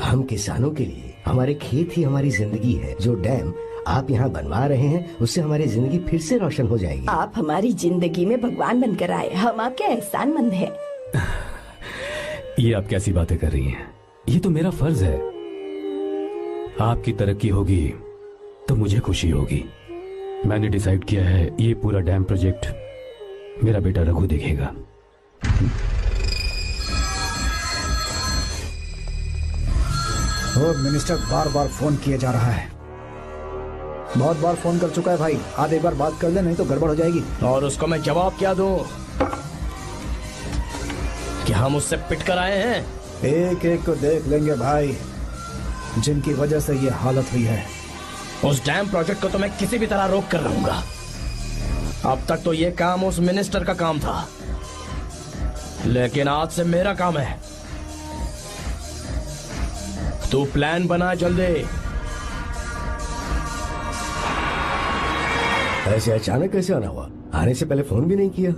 हम किसानों के लिए हमारे खेत ही हमारी जिंदगी है। जो डैम आप यहाँ बनवा रहे हैं उससे हमारी जिंदगी फिर से रोशन हो जाएगी।
आप हमारी जिंदगी में भगवान बनकर आए, हम आपके एहसानमंद हैं।
ये आप कैसी बातें कर रही हैं? ये तो मेरा फर्ज है। आपकी तरक्की होगी तो मुझे खुशी होगी। मैंने डिसाइड किया है ये पूरा डैम प्रोजेक्ट मेरा बेटा रघु देखेगा।
होम मिनिस्टर बार बार फोन किया जा रहा है। बहुत बार फोन कर चुका है भाई, आज एक बार बात कर ले, नहीं तो गड़बड़ हो जाएगी।
और उसको मैं जवाब क्या दूं कि हम उससे पिट कर आए हैं?
एक एक को देख लेंगे भाई, जिनकी वजह से ये हालत हुई है।
उस डैम प्रोजेक्ट को तो मैं किसी भी तरह रोक कर रहूंगा। अब तक तो ये काम उस मिनिस्टर का काम था, लेकिन आज से मेरा काम है। तू प्लान बना जल्दी।
ऐसे अचानक कैसे आना हुआ? आने से पहले फोन भी नहीं किया?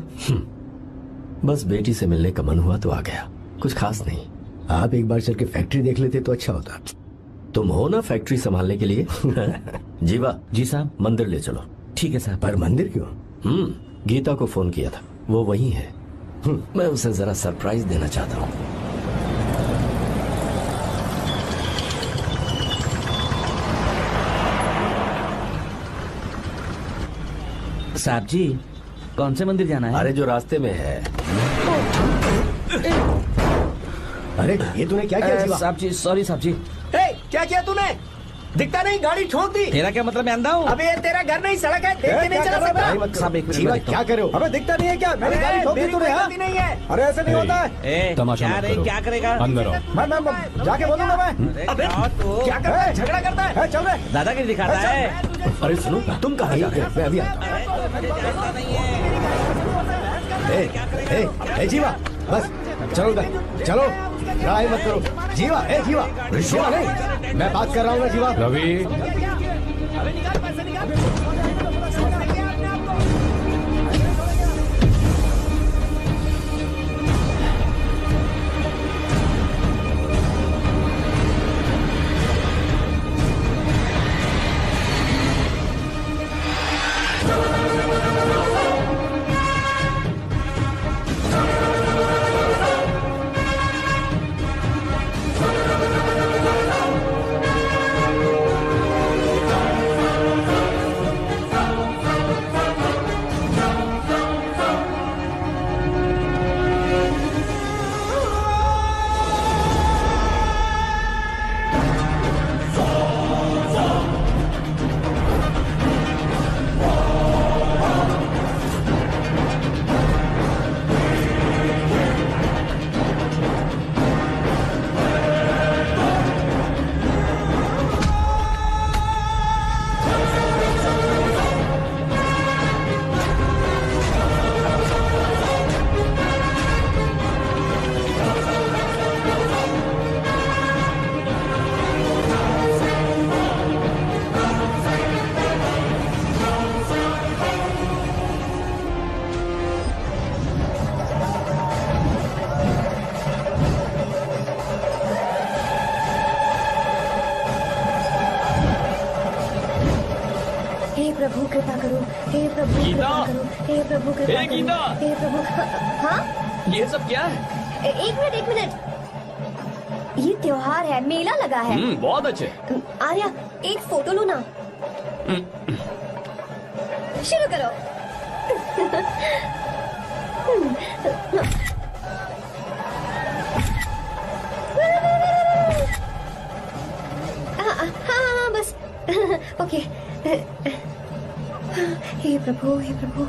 बस बेटी से मिलने का मन हुआ तो आ गया, कुछ खास नहीं।
आप एक बार चल के फैक्ट्री देख लेते तो अच्छा होता।
तुम हो ना फैक्ट्री संभालने के लिए। जीवा।
जी साहब।
मंदिर ले चलो।
ठीक है साहब।
पर मंदिर क्यों?
गीता को फोन किया था, वो वही है। मैं उसे जरा सरप्राइज देना चाहता हूँ।
साहब जी, कौन से मंदिर जाना है?
अरे जो रास्ते में है।
अरे ये तूने क्या किया जीवा?
साहब जी सॉरी साहब जी।
क्या किया तूने? दिखता नहीं, गाड़ी ठोक दी।
तेरा क्या मतलब, मैं अंधा हूँ?
अबे ये तेरा घर नहीं, सड़क है, देख के नहीं चला सकता।
साहब एक
जीवा
मिनट,
क्या करे हो?
अबे दिखता नहीं है क्या? मेरी गाड़ी ठोक दी तूने? हाँ?
नहीं है।
अरे ऐसे नहीं होता है।
तमाशा मत करो।
क्या करेगा?
अंदर आओ।
मैं जाके बोलूंगा मैं।
अबे क्या करता है? झगड़ा करता है?
चल रहे
दादागिरी दिखाता है।
अरे सुनो, तुम कहाँ जा रहे हो?
मैं अभी आता हूँ। जीवा बस चलो उधर चलो, लड़ाई मत करो। जीवा जीवा जीवा नहीं, मैं बात कर रहा हूँ ना जीवा।
रवि
प्रभु कृपा करो, हे प्रभु
गीता!
कृपा करो, हे प्रभु कृपा
हे
करो,
गीता!
हे प्रभु। हाँ
ये सब क्या है?
एक मिनट ये त्योहार है, मेला लगा है।
बहुत अच्छे।
आर्या, एक फोटो लो ना। शुरू करो। हाँ बस। ओके। हे प्रभु, हे प्रभु।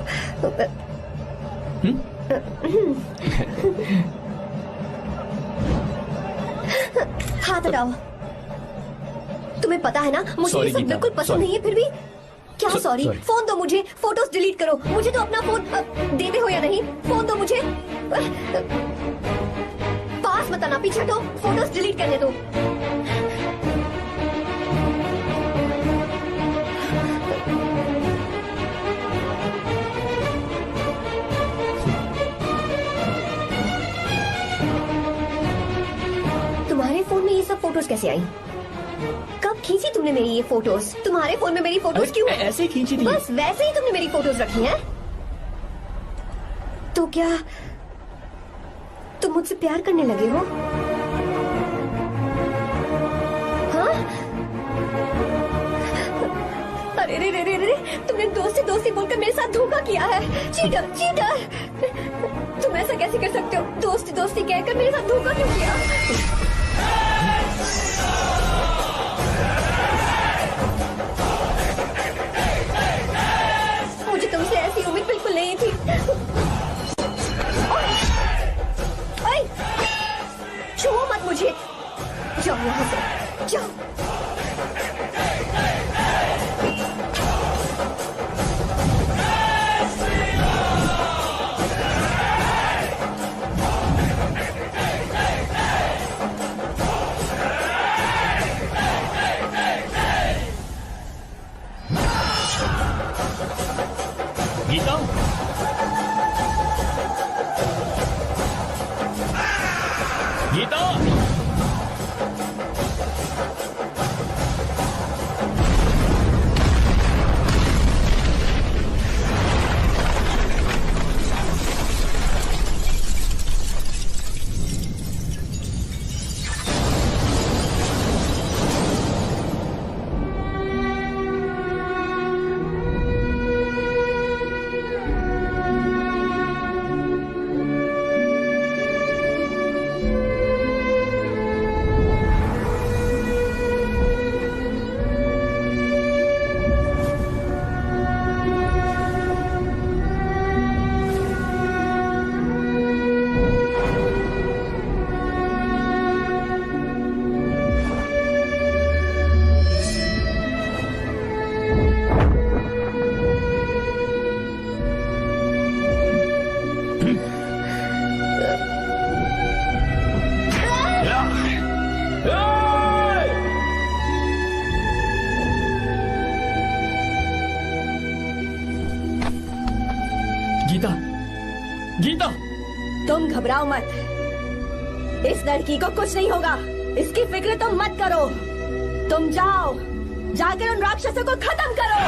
हाथ हटाओ। तुम्हें पता है ना, मुझे ये सब बिल्कुल पसंद नहीं है, फिर भी क्या सॉरी? फोन दो मुझे, फोटोज डिलीट करो। मुझे तो अपना फोन देते हो या नहीं? फोन दो मुझे। पास मत आना, पीछे हटो, फोटोज डिलीट करने दो। तुम्हारे फोन में ये सब फोटोज कैसे आई? कब खींची तुमने मेरी ये फोटोज? तुम्हारे फोन में मेरी फोटोज क्यों?
ऐसे खींची थी।
बस वैसे ही तुमने मेरी फोटोज रखी हैं? तो क्या तुम मुझसे प्यार करने लगे हो? हाँ? अरे रे रे रे रे, तुमने दोस्ती दोस्ती बोलकर मेरे साथ धोखा किया है। Cheater, cheater. तुम ऐसा कैसे कर सकते हो? दोस्ती दोस्ती कहकर मेरे साथ धोखा क्यों किया? मुझे तुमसे ऐसी उम्मीद बिल्कुल नहीं थी। ओए, छुओ मत मुझे। जाओ यहाँ से, जाओ।
गीता, गीता, गीता, गीता।
तुम घबराओ मत, इस लड़की को कुछ नहीं होगा। इसकी फिक्र तुम मत करो। तुम जाओ, जाकर उन राक्षसों को खत्म करो।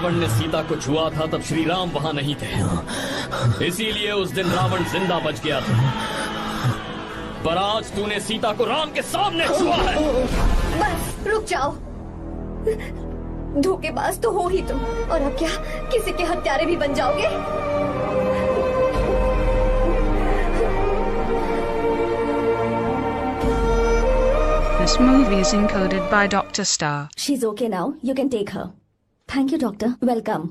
रावण ने सीता को छुआ था तब श्री राम वहां नहीं थे, इसीलिए उस दिन रावण जिंदा बच गया था। पर आज तूने सीता को राम के सामने छुआ है।
बस रुक जाओ, धोखेबाज तो हो ही तुम, और अब क्या किसी के हत्यारे भी बन जाओगे?
This movie is encoded by Dr. Star.
She's okay now. You can take her. Thank you, doctor. Welcome.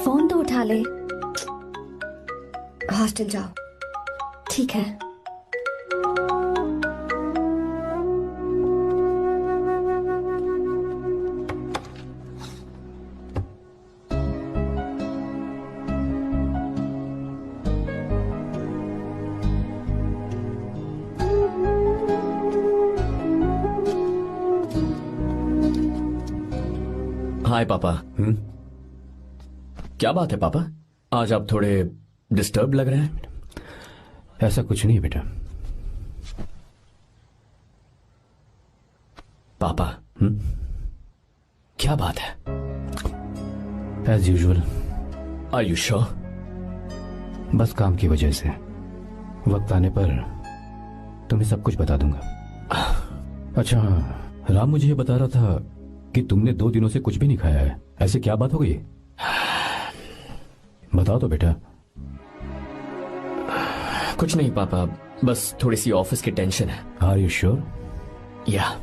Phone तो उठा ले।
हॉस्टल जाओ।
ठीक है।
हाय पापा। क्या बात है पापा, आज आप थोड़े डिस्टर्ब लग रहे हैं।
ऐसा कुछ नहीं बेटा।
पापा क्या बात है?
As usual.
Are you sure?
बस काम की वजह से वक्त आने पर तुम्हें सब कुछ बता दूंगा। अच्छा, राम मुझे ये बता रहा था कि तुमने 2 दिनों से कुछ भी नहीं खाया है। ऐसे क्या बात हो गई? बताओ तो बेटा।
कुछ नहीं पापा, बस थोड़ी सी ऑफिस की टेंशन है।
Are you sure?
या।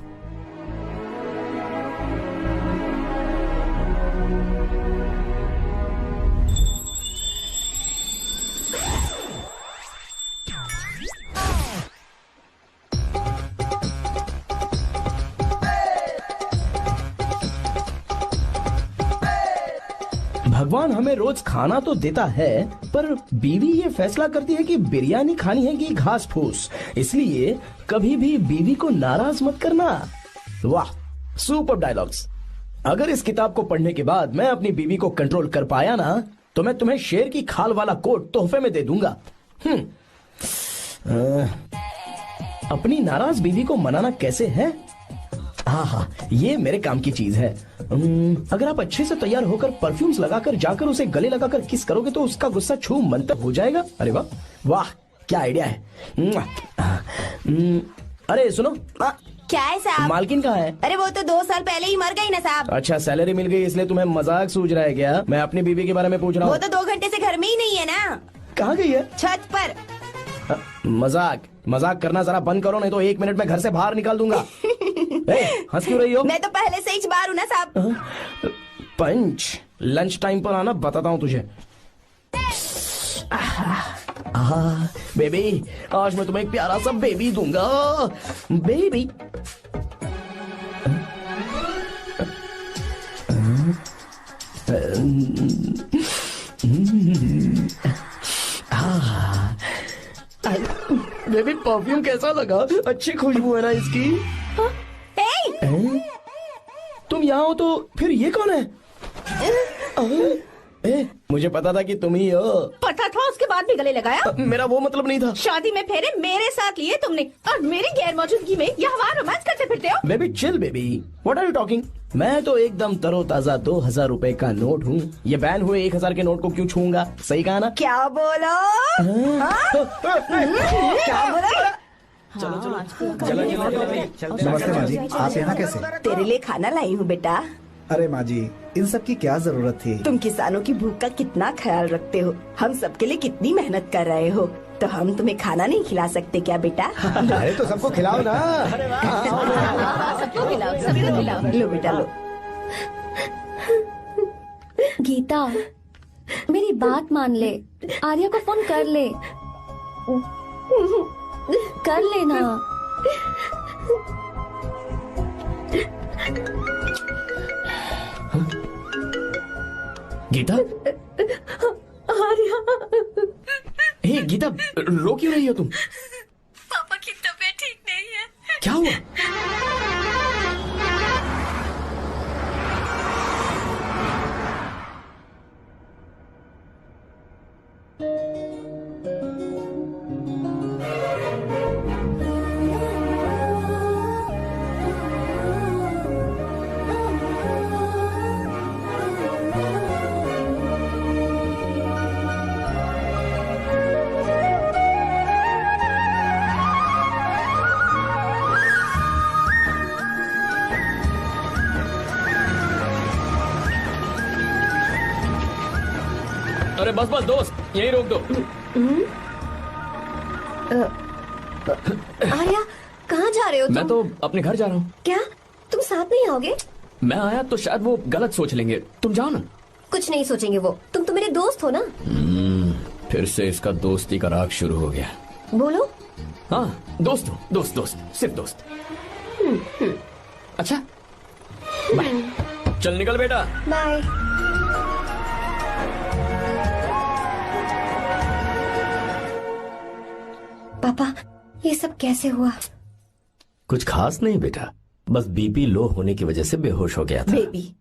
भगवान हमें रोज खाना तो देता है, पर बीवी ये फैसला करती है कि बिरयानी खानी है कि घास फूस। इसलिए कभी भी बीवी को नाराज मत करना। वाह, सुपर डायलॉग्स। अगर इस किताब को पढ़ने के बाद मैं अपनी बीवी को कंट्रोल कर पाया ना, तो मैं तुम्हें शेर की खाल वाला कोट तोहफे में दे दूंगा। अपनी नाराज बीवी को मनाना कैसे है? हाँ, ये मेरे काम की चीज है। अगर आप अच्छे से तैयार होकर परफ्यूम्स लगाकर जाकर उसे गले लगाकर किस करोगे तो उसका गुस्सा छू मंतक हो जाएगा। अरे वाह वाह, क्या आइडिया है। अरे सुनो।
क्या है साहब?
मालकिन कहाँ है?
अरे वो तो 2 साल पहले ही मर गई ना साहब।
अच्छा, सैलरी मिल गई इसलिए तुम्हें मजाक सूझ रहा है क्या? मैं अपनी बीवी के बारे में पूछ रहा हूँ।
वो तो 2 घंटे से घर में ही नहीं है ना।
कहाँ गई है?
छत पर।
मजाक करना जरा बंद करो, नहीं तो 1 मिनट में घर से बाहर निकाल दूंगा। हंस क्यों रही हो?
मैं तो पहले से ही बाहर हूँ ना साहब।
पंच, लंच टाइम पर आना, बताता हूँ तुझे। बेबी, आज मैं तुम्हें एक प्यारा सा बेबी दूंगा। बेबी। बेबी, परफ्यूम कैसा लगा? अच्छी खुशबू है ना इसकी? तुम यहाँ हो तो फिर ये कौन है? मुझे पता था कि तुम ही हो।
पता था, उसके बाद भी गले लगाया?
मेरा वो मतलब नहीं था।
शादी में फेरे मेरे साथ लिए तुमने और मेरी गैर मौजूदगी में यहाँ रोमांस करते फिरते हो।
Baby chill baby, what are you talking? मैं तो एकदम तरोताजा 2000 रुपए का नोट हूँ। ये बैन हुए 1000 के नोट को क्यों छूऊंगा? सही कहा ना?
क्या बोलो? क्या बोलो?
चलो नमस्ते माँ जी, आप यहाँ कैसे?
तेरे लिए खाना लाई हूँ बेटा।
अरे माँ जी, इन सब की क्या जरूरत थी?
तुम किसानों की भूख का कितना ख्याल रखते हो, हम सबके लिए कितनी मेहनत कर रहे हो, तो हम तुम्हें खाना नहीं खिला सकते क्या बेटा?
अरे तो सबको खिलाओ ना।
सबको खिलाओ, सबको खिलाओ।
लो बेटा लो।
गीता, मेरी बात मान ले, आर्या को फोन कर ले। कर लेना।
गीता?
आर्या।
हे गीता, रो क्यों रही हो तुम?
पापा की तबीयत ठीक नहीं है।
क्या हुआ? बस बस दोस्त, यही रोक दो।
आर्या, कहाँ जा रहे हो तुम?
मैं तो अपने घर जा रहा हूँ।
क्या तुम साथ नहीं आओगे?
मैं आया तो शायद वो गलत सोच लेंगे, तुम जाओ ना।
कुछ नहीं सोचेंगे वो, तुम तो मेरे दोस्त हो ना।
फिर से इसका दोस्ती का राग शुरू हो गया।
बोलो।
हाँ दोस्त हूँ, दोस्त दोस्त, सिर्फ दोस्त। अच्छा बाय, चल निकल बेटा।
बाय। पापा, ये सब कैसे हुआ?
कुछ खास नहीं बेटा, बस बीपी लो होने की वजह से बेहोश हो गया था।
Baby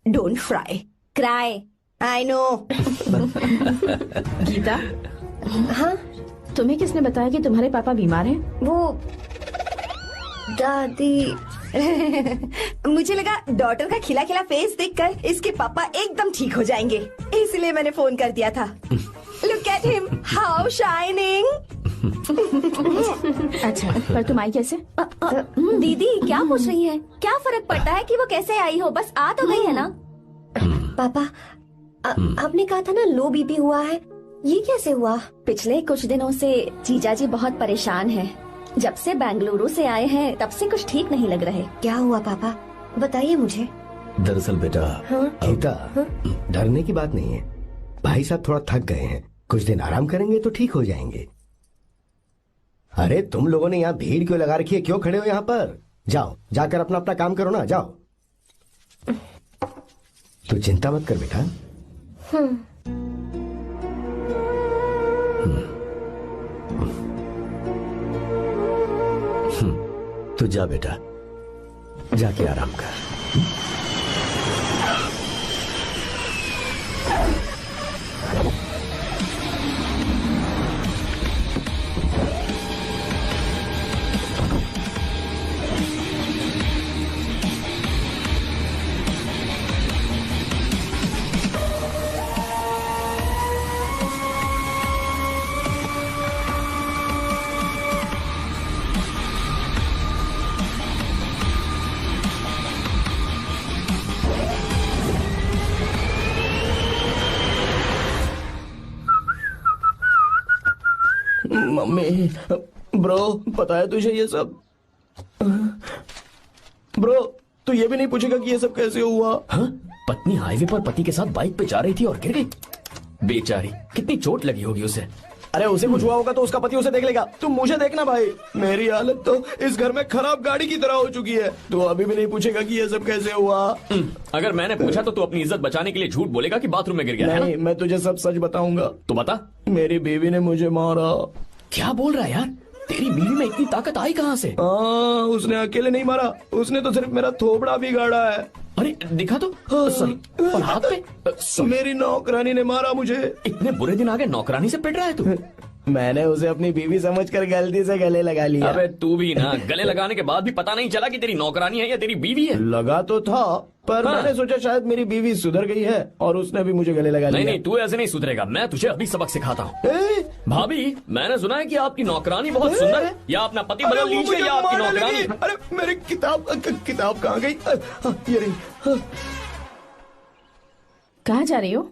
don't fry cry, I know.
Geeta,
हाँ
तुम्हें किसने बताया कि तुम्हारे पापा बीमार हैं?
वो दादी।
मुझे लगा डॉटर का खिला खिला फेस देखकर इसके पापा एकदम ठीक हो जाएंगे, इसलिए मैंने फोन कर दिया था। Look at him, how shining.
अच्छा, पर तुम आई कैसे?
दीदी क्या पूछ रही है? क्या फर्क पड़ता है कि वो कैसे आई हो, बस आ तो गई है ना।
पापा, आपने कहा था ना लो बीपी हुआ है, ये कैसे हुआ?
पिछले कुछ दिनों से जीजा जी बहुत परेशान हैं। जब से बेंगलुरु से आए हैं तब से कुछ ठीक नहीं लग रहे।
क्या हुआ पापा, बताइए मुझे।
दरअसल बेटा, गीता, डरने की बात नहीं है। भाई साहब थोड़ा थक गए हैं, कुछ दिन आराम करेंगे तो ठीक हो जाएंगे। अरे तुम लोगों ने यहाँ भीड़ क्यों लगा रखी है, क्यों खड़े हो यहाँ पर? जाओ, जाकर अपना अपना काम करो ना, जाओ। तू चिंता मत कर बेटा।
तू जा बेटा, जाके आराम कर।
मम्मी, ब्रो, पता है तुझे ये सब? ब्रो, तू ये भी नहीं पूछेगा कि ये सब कैसे हुआ?
हाँ? पत्नी हाईवे पर पति के साथ बाइक पे जा रही थी और गिर गई। बेचारी, कितनी चोट लगी होगी उसे।
अरे उसे कुछ हुआ होगा तो उसका पति उसे देख लेगा, तुम मुझे देखना भाई। मेरी हालत तो इस घर में खराब गाड़ी की तरह हो चुकी है। तू अभी भी नहीं पूछेगा कि ये सब कैसे हुआ?
अगर मैंने पूछा तो तू अपनी इज्जत बचाने के लिए झूठ बोलेगा कि बाथरूम में गिर गया।
नहीं, मैं तुझे सब सच बताऊंगा।
तो बता।
मेरी बीवी ने मुझे मारा।
क्या बोल रहा है यार? तेरी बीवी में इतनी ताकत आई कहाँ से?
उसने अकेले नहीं मारा, उसने तो सिर्फ मेरा थोबड़ा बिगाड़ा है।
अरे दिखा तो। सॉरी, और हाथ पे?
मेरी नौकरानी ने मारा मुझे।
इतने बुरे दिन आ गए, नौकरानी से पिट रहा है तू?
मैंने उसे अपनी बीवी समझकर गलती से गले लगा लिया।
अबे तू भी ना, गले लगाने के बाद भी पता नहीं चला कि तेरी नौकरानी है या तेरी बीवी है।
लगा तो था, पर मैंने सोचा शायद मेरी बीवी सुधर गई है और उसने भी मुझे गले लगा लिया।
नहीं, तू ऐसे नहीं सुधरेगा, मैं तुझे अभी सबक सिखाता हूँ। भाभी, मैंने सुना है कि आपकी नौकरानी बहुत सुंदर है, या अपना पति बदल लीजिए या आपकी नौकरानी।
अरे मेरी किताब कहाँ गई? ये रही।
कहाँ जा रही हो?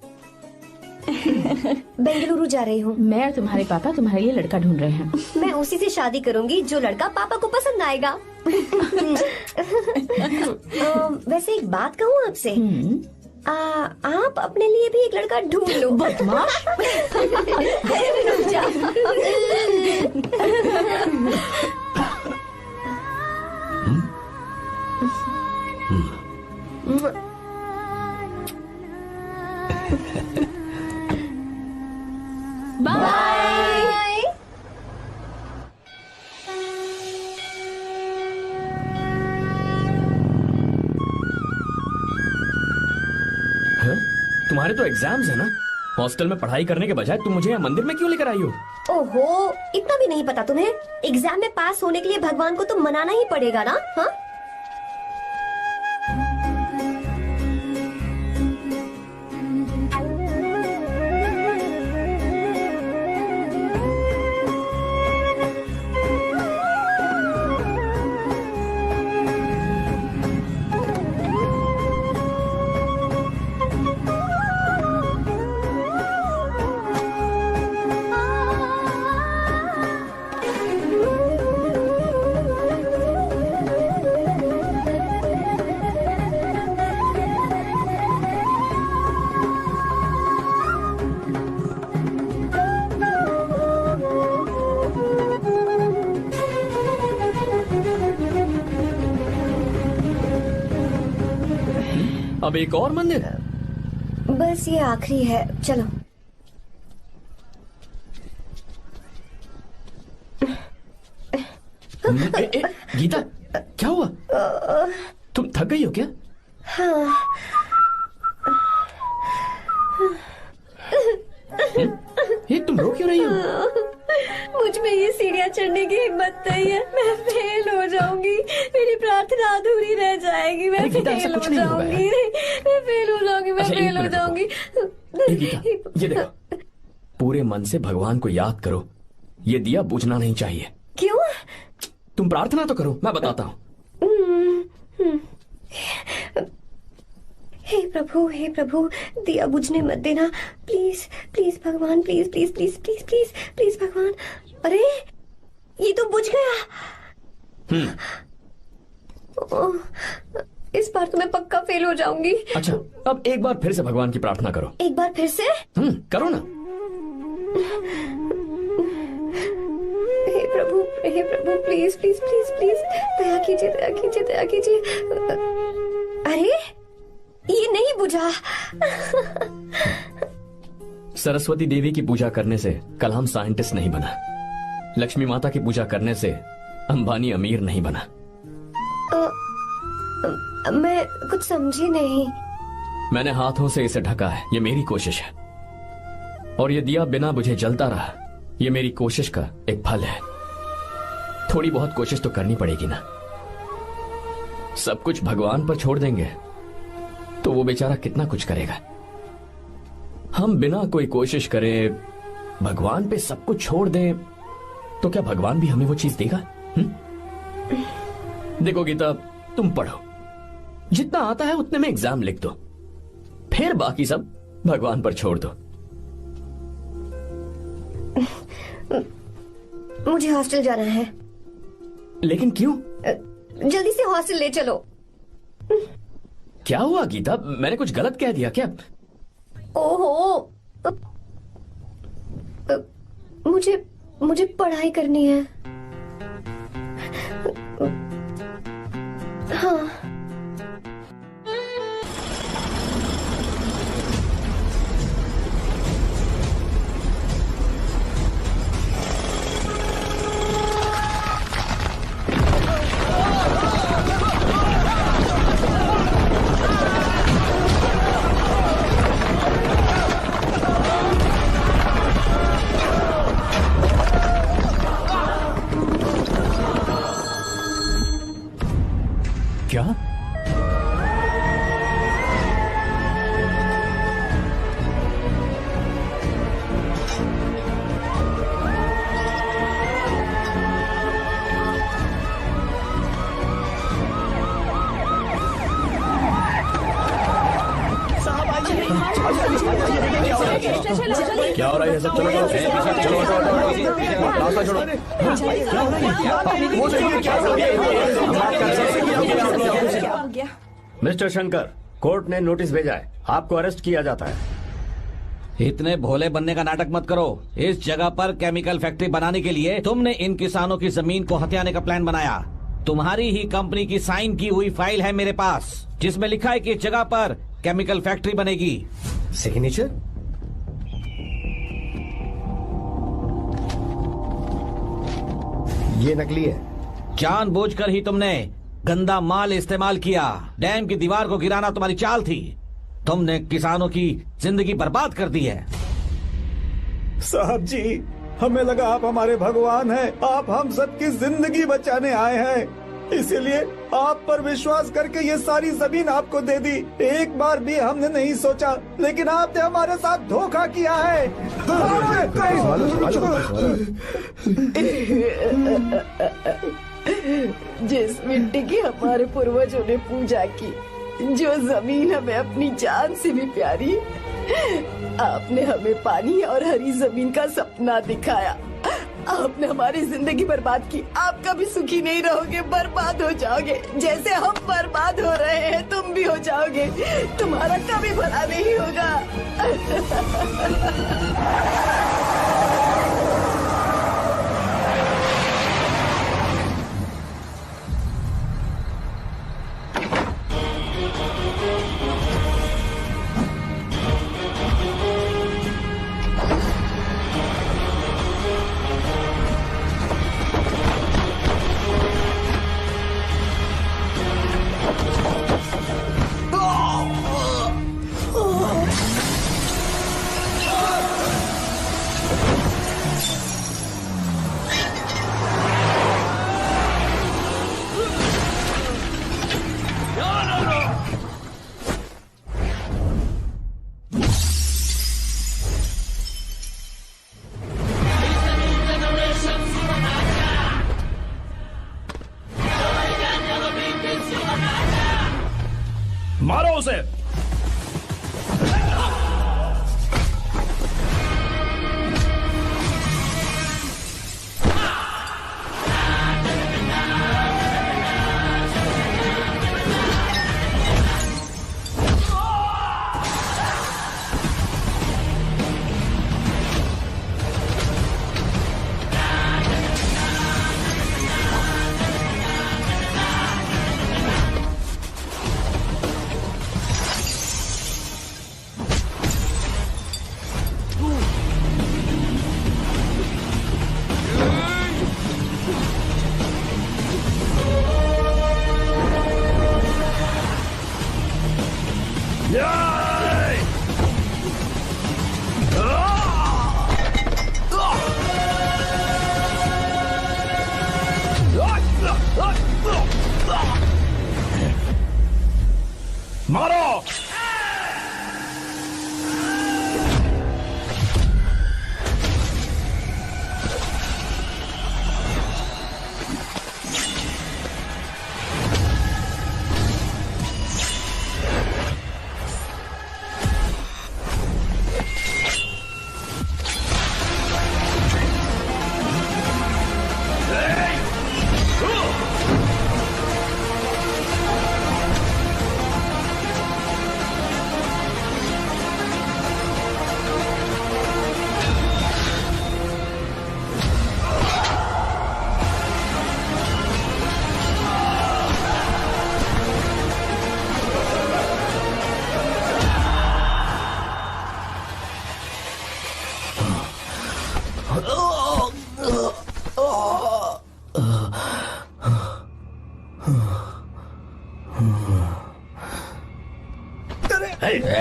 बेंगलुरु जा रही हूँ।
मैं और तुम्हारे पापा तुम्हारे लिए लड़का ढूंढ रहे हैं।
मैं उसी से शादी करूंगी जो लड़का पापा को पसंद आएगा। वैसे एक बात कहूँ आपसे, आप अपने लिए भी एक लड़का ढूंढ लो।
बदमाश।
बाय।
तुम्हारे तो एग्जाम्स है ना? हॉस्टल में पढ़ाई करने के बजाय तुम मुझे यहाँ मंदिर में क्यों लेकर आई हो?
ओहो, इतना भी नहीं पता तुम्हें? एग्जाम में पास होने के लिए भगवान को तो मनाना ही पड़ेगा ना। हाँ,
अब एक और मंदिर?
बस ये आखिरी है, चलो।
गीता, क्या हुआ? तुम थक गई हो क्या?
हाँ।
ये तुम रो क्यों रही हो?
मुझ में ये सीढ़ियाँ चढ़ने की हिम्मत नहीं है। मैं फेल हो जाऊंगी, मेरी प्रार्थना अधूरी रह जाएगी। मैं फेल हो जाऊंगी, मैं फेल हो जाऊंगी, मैं फेल हो जाऊंगी।
गीता, ये देखो, पूरे मन से भगवान को याद करो। ये दिया बुझना नहीं चाहिए।
क्यों?
तुम प्रार्थना तो करो, मैं बताता हूँ।
हे प्रभु, दिया बुझने मत देना, प्लीज प्लीज भगवान, please please please please please please भगवान। अरे ये तो बुझ गया। इस बार तो मैं पक्का फेल हो जाऊंगी।
अच्छा, अब एक बार फिर से भगवान की प्रार्थना करो।
एक बार फिर से?
करो ना।
हे प्रभु प्लीज प्लीज प्लीज प्लीज दया कीजिए, दया कीजिए, दया कीजिए। अरे ये नहीं बुझा।
सरस्वती देवी की पूजा करने से कलाम साइंटिस्ट नहीं बना। लक्ष्मी माता की पूजा करने से अंबानी अमीर नहीं बना।
मैं कुछ समझी नहीं।
मैंने हाथों से इसे ढका है, ये मेरी कोशिश है। और ये दिया बिना बुझे जलता रहा, ये मेरी कोशिश का एक फल है। थोड़ी बहुत कोशिश तो करनी पड़ेगी ना। सब कुछ भगवान पर छोड़ देंगे तो वो बेचारा कितना कुछ करेगा। हम बिना कोई कोशिश करे भगवान पे सब कुछ छोड़ दें तो क्या भगवान भी हमें वो चीज देगा? देखो गीता, तुम पढ़ो, जितना आता है उतने में एग्जाम लिख दो, फिर बाकी सब भगवान पर छोड़ दो।
मुझे हॉस्टल जाना है।
लेकिन क्यों?
जल्दी से हॉस्टल ले चलो।
क्या हुआ गीता, मैंने कुछ गलत कह दिया क्या?
ओहो, मुझे पढ़ाई करनी है। हाँ।
क्या? क्या हो रहा है सब? चलो
मिस्टर शंकर, कोर्ट ने नोटिस भेजा है, आपको अरेस्ट किया जाता है।
इतने भोले बनने का नाटक मत करो। इस जगह पर केमिकल फैक्ट्री बनाने के लिए तुमने इन किसानों की जमीन को हथियाने का प्लान बनाया। तुम्हारी ही कंपनी की साइन की हुई फाइल है मेरे पास, जिसमें लिखा है कि इस जगह पर केमिकल फैक्ट्री बनेगी।
सिग्नेचर? ये नकली है।
जानबूझकर ही तुमने गंदा माल इस्तेमाल किया। डैम की दीवार को गिराना तुम्हारी चाल थी। तुमने किसानों की जिंदगी बर्बाद कर दी है।
साहब जी, हमें लगा आप हमारे भगवान हैं, आप हम सबकी जिंदगी बचाने आए हैं, इसीलिए आप पर विश्वास करके ये सारी जमीन आपको दे दी। एक बार भी हमने नहीं सोचा, लेकिन आपने हमारे साथ धोखा किया है।
जिस मिट्टी की हमारे पूर्वजों ने पूजा की, जो जमीन हमें अपनी जान से भी प्यारी, आपने हमें पानी और हरी जमीन का सपना दिखाया। आपने हमारी जिंदगी बर्बाद की। आप कभी सुखी नहीं रहोगे, बर्बाद हो जाओगे। जैसे हम बर्बाद हो रहे हैं तुम भी हो जाओगे। तुम्हारा कभी भला नहीं होगा।
उसे।
मारो।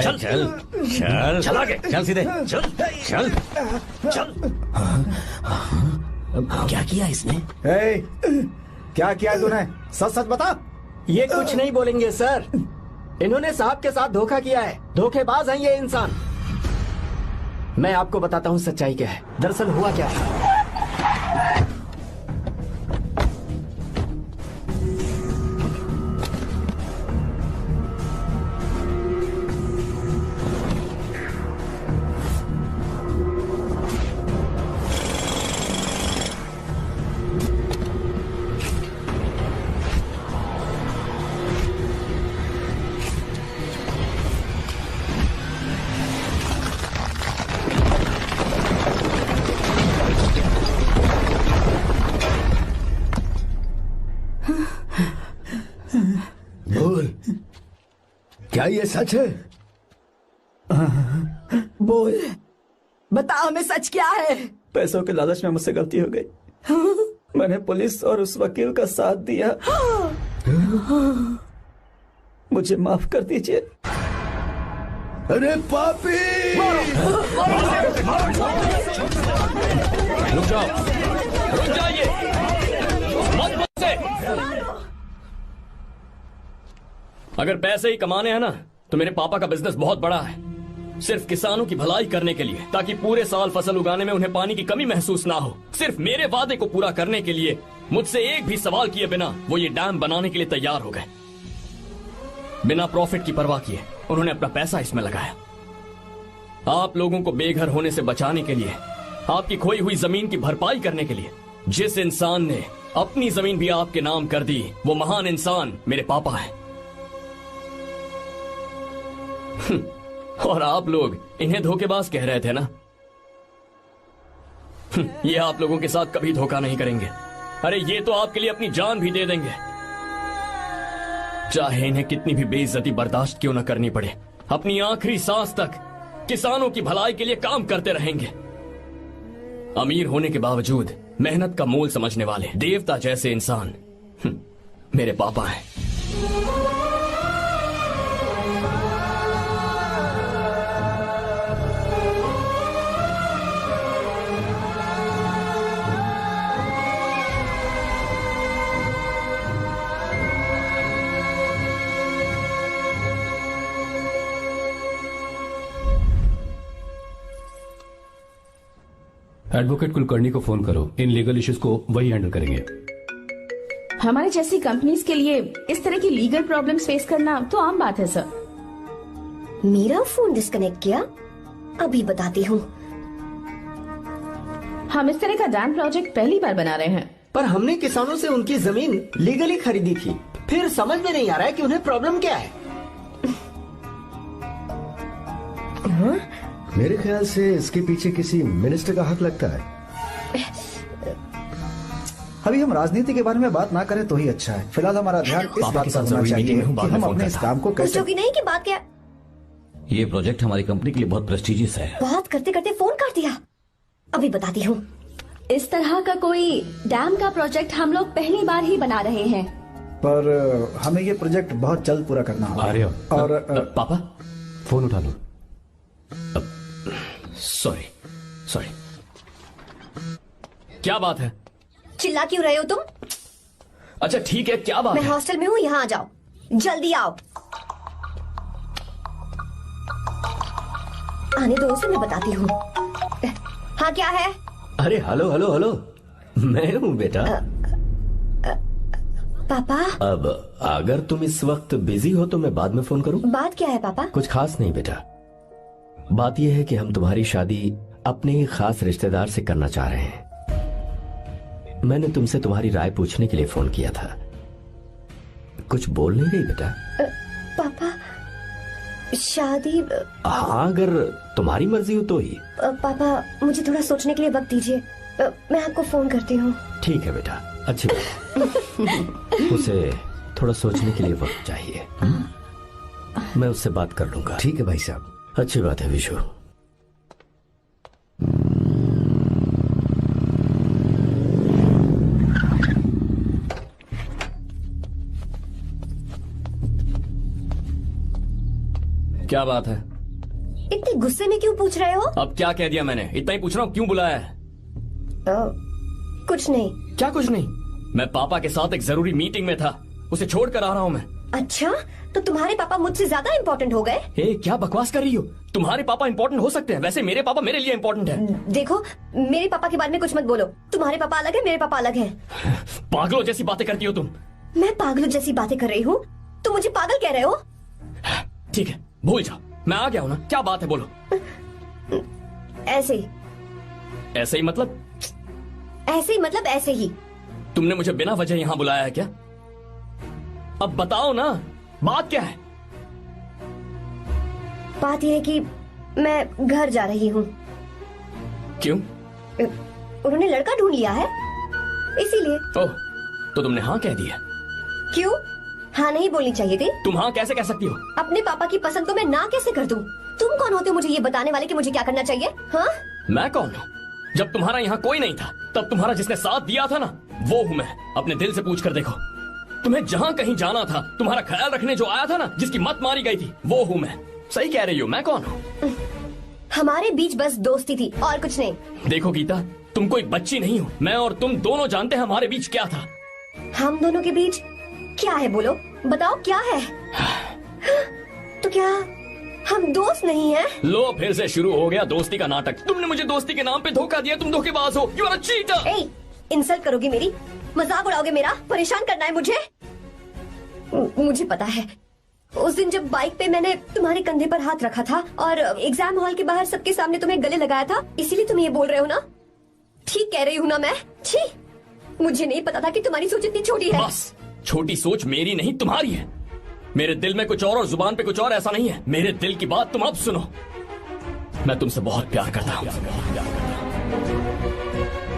चल चल चल
चल आगे,
चल सीधे चल चल
चल। क्या किया इसने?
क्या किया तूने? सच सच बता।
ये कुछ नहीं बोलेंगे सर। इन्होंने साहब के साथ धोखा किया है। धोखेबाज हैं ये इंसान। मैं आपको बताता हूँ सच्चाई क्या है। दरअसल हुआ क्या है,
बोल, क्या ये सच है?
बोल, बता हमें सच क्या है।
पैसों के लालच में मुझसे गलती हो गई। मैंने पुलिस और उस वकील का साथ दिया। मुझे माफ कर दीजिए।
अरे पापी!
रुक जाओ, रुक जाइए, मत मुझसे। अगर पैसे ही कमाने हैं ना, तो मेरे पापा का बिजनेस बहुत बड़ा है। सिर्फ किसानों की भलाई करने के लिए, ताकि पूरे साल फसल उगाने में उन्हें पानी की कमी महसूस ना हो। सिर्फ मेरे वादे को पूरा करने के लिए मुझसे एक भी सवाल किए बिना वो ये डैम बनाने के लिए तैयार हो गए। बिना प्रॉफिट की परवाह किए उन्होंने अपना पैसा इसमें लगाया। आप लोगों को बेघर होने से बचाने के लिए, आपकी खोई हुई जमीन की भरपाई करने के लिए। जिस इंसान ने अपनी जमीन भी आपके नाम कर दी, वो महान इंसान मेरे पापा है। और आप लोग इन्हें धोखेबाज कह रहे थे ना? ये आप लोगों के साथ कभी धोखा नहीं करेंगे। अरे ये तो आपके लिए अपनी जान भी दे देंगे, चाहे इन्हें कितनी भी बेइज्जती बर्दाश्त क्यों न करनी पड़े। अपनी आखिरी सांस तक किसानों की भलाई के लिए काम करते रहेंगे। अमीर होने के बावजूद मेहनत का मोल समझने वाले देवता जैसे इंसान मेरे पापा हैं।
एडवोकेट कुलकर्णी को फोन करो। इन लीगल इश्यूज को वही हैंडल करेंगे।
हमारे जैसी कंपनीज के लिए इस तरह की लीगल प्रॉब्लम्स फेस करना तो आम बात है सर।
मेरा फोन डिस्कनेक्ट किया? अभी बताती हूँ।
हम इस तरह का डैम प्रोजेक्ट पहली बार बना रहे हैं।
पर हमने किसानों से उनकी जमीन लीगली खरीदी थी। फिर समझ में नहीं आ रहा है कि उन्हें प्रॉब्लम क्या है।
मेरे ख्याल से इसके पीछे किसी मिनिस्टर का हाथ लगता है।
अभी हम राजनीति के बारे में बात ना करें तो ही अच्छा है। फिलहाल हमारा ध्यान इस बात पर होना चाहिए कि हम अपने इस काम को कैसे।
पूछोगी नहीं कि बात क्या?
ये प्रोजेक्ट हमारी कंपनी के लिए बहुत प्रेस्टिजियस है।
बात करते करते फोन काट दिया। अभी बताती हूँ।
इस तरह का कोई डैम का प्रोजेक्ट हम लोग पहली बार ही बना रहे हैं।
पर हमें ये प्रोजेक्ट बहुत जल्द पूरा करना होगा।
आर्य,
और
पापा
फोन उठा लो।
Sorry sorry. क्या बात है?
चिल्ला क्यों रहे हो तुम?
अच्छा ठीक है, क्या बात
मैं
है?
हॉस्टल में हूँ, यहाँ आ जाओ, जल्दी आओ। आने दो उसे, मैं बताती हूँ। हाँ क्या है?
अरे हेलो हेलो हेलो, मैं हूँ बेटा।
पापा।
अब अगर तुम इस वक्त बिजी हो तो मैं बाद में फोन करूँ?
बात क्या है पापा?
कुछ खास नहीं बेटा, बात यह है कि हम तुम्हारी शादी अपने ही खास रिश्तेदार से करना चाह रहे हैं। मैंने तुमसे तुम्हारी राय पूछने के लिए फोन किया था। कुछ बोल नहीं रही बेटा?
पापा शादी।
हाँ अगर तुम्हारी मर्जी हो तो ही।
पापा मुझे थोड़ा सोचने के लिए वक्त दीजिए, मैं आपको फोन करती हूँ।
ठीक है बेटा, अच्छी बात। उसे थोड़ा सोचने के लिए वक्त चाहिए। मैं उससे बात कर लूंगा।
ठीक है भाई साहब।
अच्छी बात है विशु।
क्या बात है?
इतने गुस्से में क्यों पूछ रहे हो?
अब क्या कह दिया मैंने? इतना ही पूछ रहा हूँ, क्यों बुलाया है?
कुछ नहीं।
क्या कुछ नहीं? मैं पापा के साथ एक जरूरी मीटिंग में था, उसे छोड़ कर आ रहा हूँ मैं।
अच्छा, तो तुम्हारे पापा मुझसे ज्यादा इम्पोर्टेंट हो गए?
क्या बकवास कर रही हो? तुम्हारे पापा इम्पोर्टेंट हो सकते हैं, वैसे मेरे पापा मेरे लिए इम्पोर्टेंट है।
देखो, मेरे पापा के बारे में कुछ मत बोलो। तुम्हारे पापा अलग है, मेरे पापा अलग है।
पागलों जैसी बातें करती हो तुम।
मैं पागलों जैसी बातें कर रही हूँ? तुम मुझे पागल कह रहे हो?
ठीक है, भूल जाओ, मैं आ गया हूँ ना। क्या बात है, बोलो।
ऐसे ही।
ऐसे ही मतलब?
ऐसे ही मतलब ऐसे ही।
तुमने मुझे बिना वजह यहाँ बुलाया है क्या? अब बताओ ना, बात क्या है?
बात यह है कि मैं घर जा रही हूँ।
क्यों?
उन्होंने लड़का ढूंढ लिया है, इसीलिए।
ओह, तो तुमने हाँ कह दिया?
क्यों? हाँ नहीं बोलनी चाहिए थी?
तुम हाँ कैसे कह सकती हो?
अपने पापा की पसंद को मैं ना कैसे कर दूं? तुम कौन होते हो मुझे ये बताने वाले कि मुझे क्या करना चाहिए? हाँ?
मैं कौन हूँ? जब तुम्हारा यहाँ कोई नहीं था, तब तुम्हारा जिसने साथ दिया था ना, वो हूँ मैं। अपने दिल से पूछ कर देखो। तुम्हें जहाँ कहीं जाना था, तुम्हारा ख्याल रखने जो आया था ना, जिसकी मत मारी गई थी, वो हूँ मैं। सही कह रही हो, मैं कौन हूँ?
हमारे बीच बस दोस्ती थी और कुछ नहीं।
देखो गीता, तुम कोई बच्ची नहीं हो। मैं और तुम दोनों जानते हैं हमारे बीच क्या था।
हम दोनों के बीच क्या है? बोलो, बताओ क्या है? तो क्या हम दोस्त नहीं हैं?
लो, फिर से शुरू हो गया दोस्ती का नाटक। तुमने मुझे दोस्ती के नाम पे धोखा दिया। तुम धोखेबाज हो। You are a cheater.
ए, इंसल्ट करोगे मेरी? मजाक उड़ाओगे मेरा? परेशान करना है मुझे? मुझे पता है, उस दिन जब बाइक पे मैंने तुम्हारे कंधे पर हाथ रखा था और एग्जाम हॉल के बाहर सबके सामने तुम्हें गले लगाया था, इसीलिए तुम ये बोल रहे हो ना? ठीक कह रही हूँ ना मैं? छी, मुझे नहीं पता था कि तुम्हारी सोच इतनी छोटी है।
बस, छोटी सोच मेरी नहीं तुम्हारी है। मेरे दिल में कुछ और जुबान पे कुछ और, ऐसा नहीं है। मेरे दिल की बात तुम अब सुनो। मैं तुमसे बहुत प्यार करता हूँ।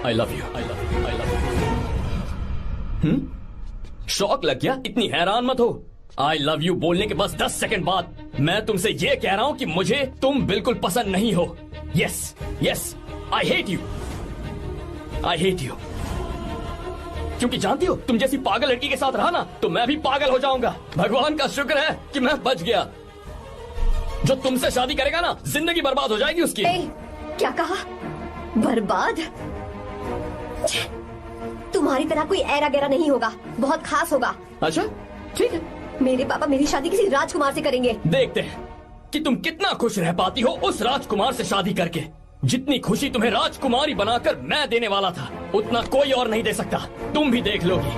I love you. शौक लग गया? इतनी हैरान मत हो। आई लव यू बोलने के बस 10 सेकंड बाद मैं तुमसे ये कह रहा हूँ कि मुझे तुम बिल्कुल पसंद नहीं हो। Yes yes, I hate you. I hate you. क्योंकि जानती हो, तुम जैसी पागल लड़की के साथ रहा ना, तो मैं भी पागल हो जाऊंगा। भगवान का शुक्र है कि मैं बच गया। जो तुमसे शादी करेगा ना, जिंदगी बर्बाद हो जाएगी उसकी।
क्या कहा? बर्बाद? तुम्हारी तरह कोई ऐरा गैरा नहीं होगा, बहुत खास होगा।
अच्छा ठीक है,
मेरे पापा मेरी शादी किसी राजकुमार से करेंगे।
देखते हैं कि तुम कितना खुश रह पाती हो उस राजकुमार से शादी करके। जितनी खुशी तुम्हें राजकुमारी बनाकर मैं देने वाला था, उतना कोई और नहीं दे सकता। तुम भी देख लोगी।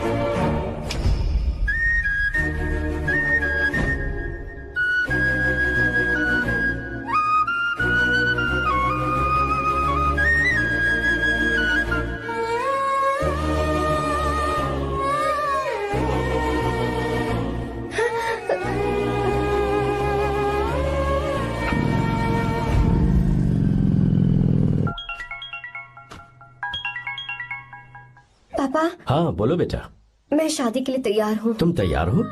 पापा।
हाँ बोलो बेटा।
मैं शादी के लिए तैयार हूँ।
तुम तैयार हो?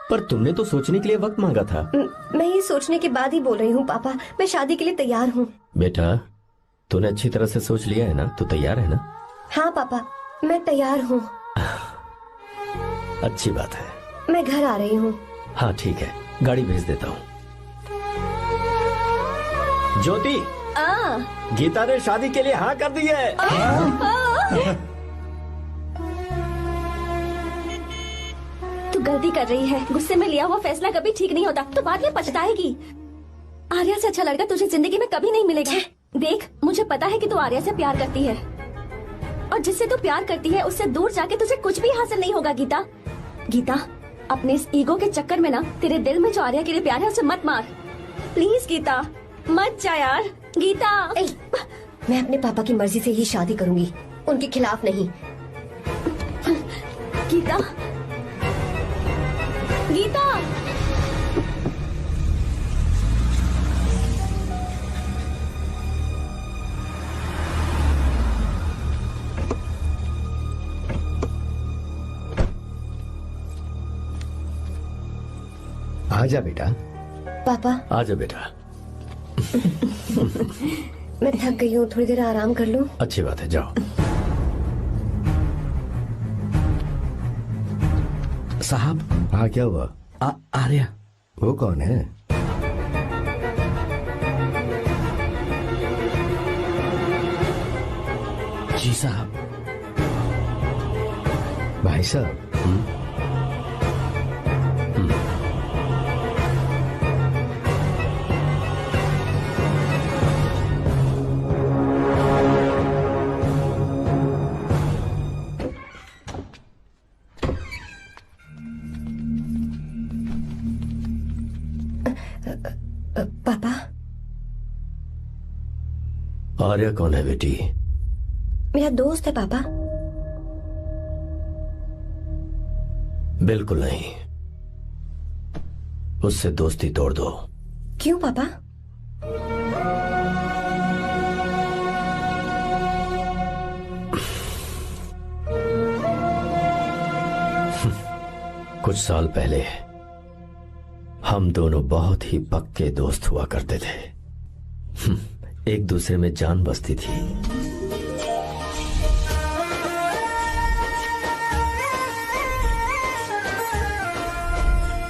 पर तुमने तो सोचने के लिए वक्त मांगा था।
मैं ये सोचने के बाद ही बोल रही हूँ पापा, मैं शादी के लिए तैयार हूँ।
बेटा तूने अच्छी तरह से सोच लिया है ना? तू तैयार है ना?
हाँ पापा, मैं तैयार हूँ।
अच्छी बात है।
मैं घर आ रही हूँ।
हाँ ठीक है, गाड़ी भेज देता हूँ। ज्योति, गीता ने शादी के लिए हाँ कर दी है।
तू गलती कर रही है। गुस्से में लिया हुआ फैसला कभी ठीक नहीं होता, तो बाद में पछताएगी। आर्या से अच्छा लड़का तुझे जिंदगी में कभी नहीं मिलेगा। देख, मुझे पता है कि तू आर्या से प्यार करती है, और जिससे तू प्यार करती है उससे दूर जाके तुझे कुछ भी हासिल नहीं होगा। गीता, गीता, अपने इस ईगो के चक्कर में ना तेरे दिल में जो आर्या के लिए प्यार है उसे मत मार। प्लीज गीता, मत जा यार। गीता,
मैं अपने पापा की मर्जी से ही शादी करूंगी, उनके खिलाफ नहीं।
गीता, गीता।
आजा बेटा।
पापा।
आजा बेटा।
मैं थक गई हूँ, थोड़ी देर आराम कर लूँ।
अच्छी बात है, जाओ।
साहब।
हाँ क्या हुआ?
आर्या।
वो कौन है?
जी साहब।
भाई साहब।
पापा।
आर्या कौन है बेटी?
मेरा दोस्त है पापा।
बिल्कुल नहीं, उससे दोस्ती तोड़ दो।
क्यों पापा?
कुछ साल पहले हम दोनों बहुत ही पक्के दोस्त हुआ करते थे। एक दूसरे में जान बसती थी।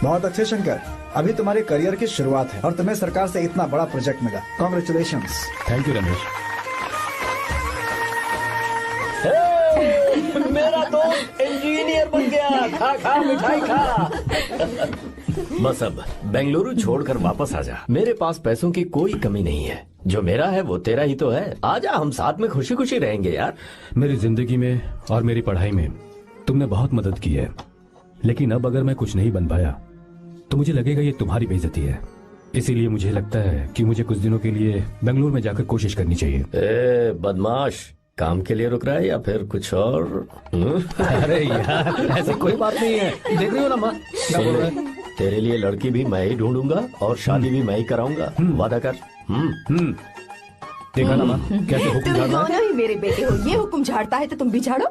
बहुत अच्छे शंकर, अभी तुम्हारे करियर की शुरुआत है और तुम्हें सरकार से इतना बड़ा प्रोजेक्ट मिला। कॉन्ग्रेचुलेशंस।
Thank you Ramesh.
मेरा दोस्त इंजीनियर बन गया। खा खा मिठाई खा।
बस अब बेंगलुरु छोड़कर वापस आ जा। मेरे पास पैसों की कोई कमी नहीं है। जो मेरा है वो तेरा ही तो है। आजा, हम साथ में खुशी खुशी रहेंगे यार।
मेरी जिंदगी में और मेरी पढ़ाई में तुमने बहुत मदद की है, लेकिन अब अगर मैं कुछ नहीं बन पाया तो मुझे लगेगा ये तुम्हारी बेइज्जती है। इसीलिए मुझे लगता है कि मुझे कुछ दिनों के लिए बेंगलुरु में जाकर कोशिश करनी चाहिए।
ए बदमाश, काम के लिए रुक रहा है या फिर कुछ और?
अरे यार, ऐसी कोई बात नहीं है। देख रही हो ना माँ, क्या बोल रहा है?
तेरे लिए लड़की भी मैं ही ढूंढूंगा और शादी भी मैं ही कराऊंगा। वादा कर।
देखा ना माँ, कैसे हुक्म
तुम
झाड़ रहा है?
दोनों ही मेरे बेटे हो। ये हुक्म झाड़ता है तो तुम भी झाड़ो।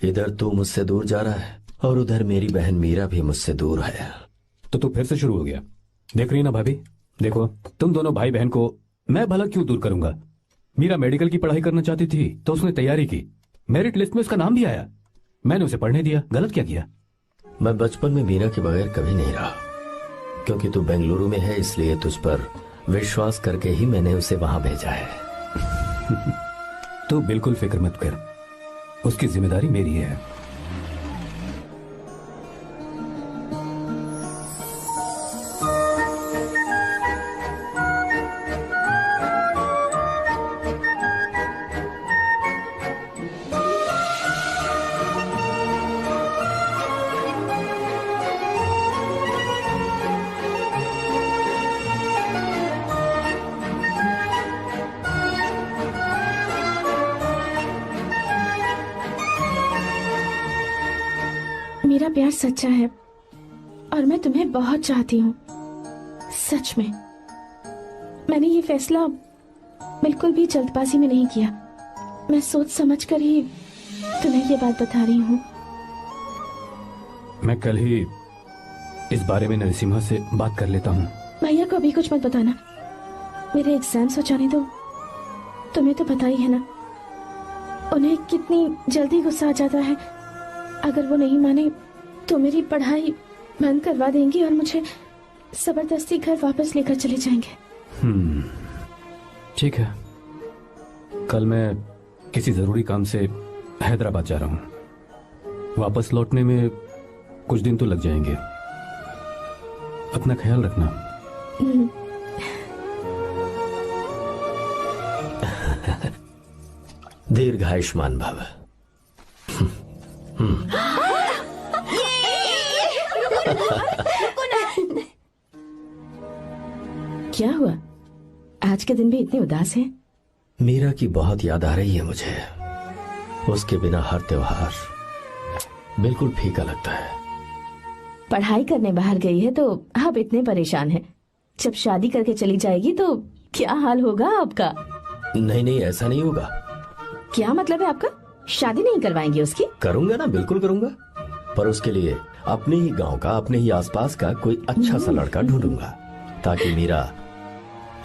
इधर तू मुझसे दूर जा रहा है और उधर मेरी बहन मीरा भी मुझसे दूर है।
तो तू फिर से शुरू हो गया। देख रही ना भाभी, देखो तुम दोनों भाई बहन को मैं भला क्यों दूर करूंगा। मीरा मेडिकल की पढ़ाई करना चाहती थी तो उसने तैयारी की, मेरिट लिस्ट में उसका नाम भी आया, मैंने उसे पढ़ने दिया। गलत क्या किया?
मैं बचपन में मीरा के बगैर कभी नहीं रहा, क्योंकि तू बेंगलुरु में है इसलिए तुझ पर विश्वास करके ही मैंने उसे वहां भेजा है।
तू बिल्कुल फिक्र मत कर, उसकी जिम्मेदारी मेरी है।
मेरा प्यार सच्चा है और मैं तुम्हें बहुत चाहती हूँ, सच में। मैंने ये फैसला बिल्कुल भी जल्दबाजी में नहीं किया। मैं सोच समझ कर ही तुम्हें ये बात बता रही हूँ।
मैं कल ही इस बारे में नरसिम्हा से बात कर लेता हूँ।
भैया को अभी कुछ मत बताना, मेरे एग्जाम्स हो जाने दो। तुम्हें तो पता ही है ना उन्हें कितनी जल्दी गुस्सा आ जाता है। अगर वो नहीं माने तो मेरी पढ़ाई बंद करवा देंगे और मुझे जबरदस्ती घर वापस लेकर चले जाएंगे।
ठीक है, कल मैं किसी जरूरी काम से हैदराबाद जा रहा हूँ। वापस लौटने में कुछ दिन तो लग जाएंगे। अपना ख्याल रखना।
दीर्घायुष्मान भव।
क्या हुआ, आज के दिन भी इतने उदास हैं?
मीरा की बहुत याद आ रही है मुझे। उसके बिना हर त्योहार बिल्कुल फीका लगता है।
पढ़ाई करने बाहर गई है तो आप इतने परेशान हैं। जब शादी करके चली जाएगी तो क्या हाल होगा आपका?
नहीं नहीं, ऐसा नहीं होगा।
क्या मतलब है आपका? शादी नहीं करवाएंगे उसकी?
करूंगा ना, बिल्कुल करूंगा, पर उसके लिए अपने ही गांव का, अपने ही आसपास का कोई अच्छा सा लड़का ढूंढूंगा ताकि मीरा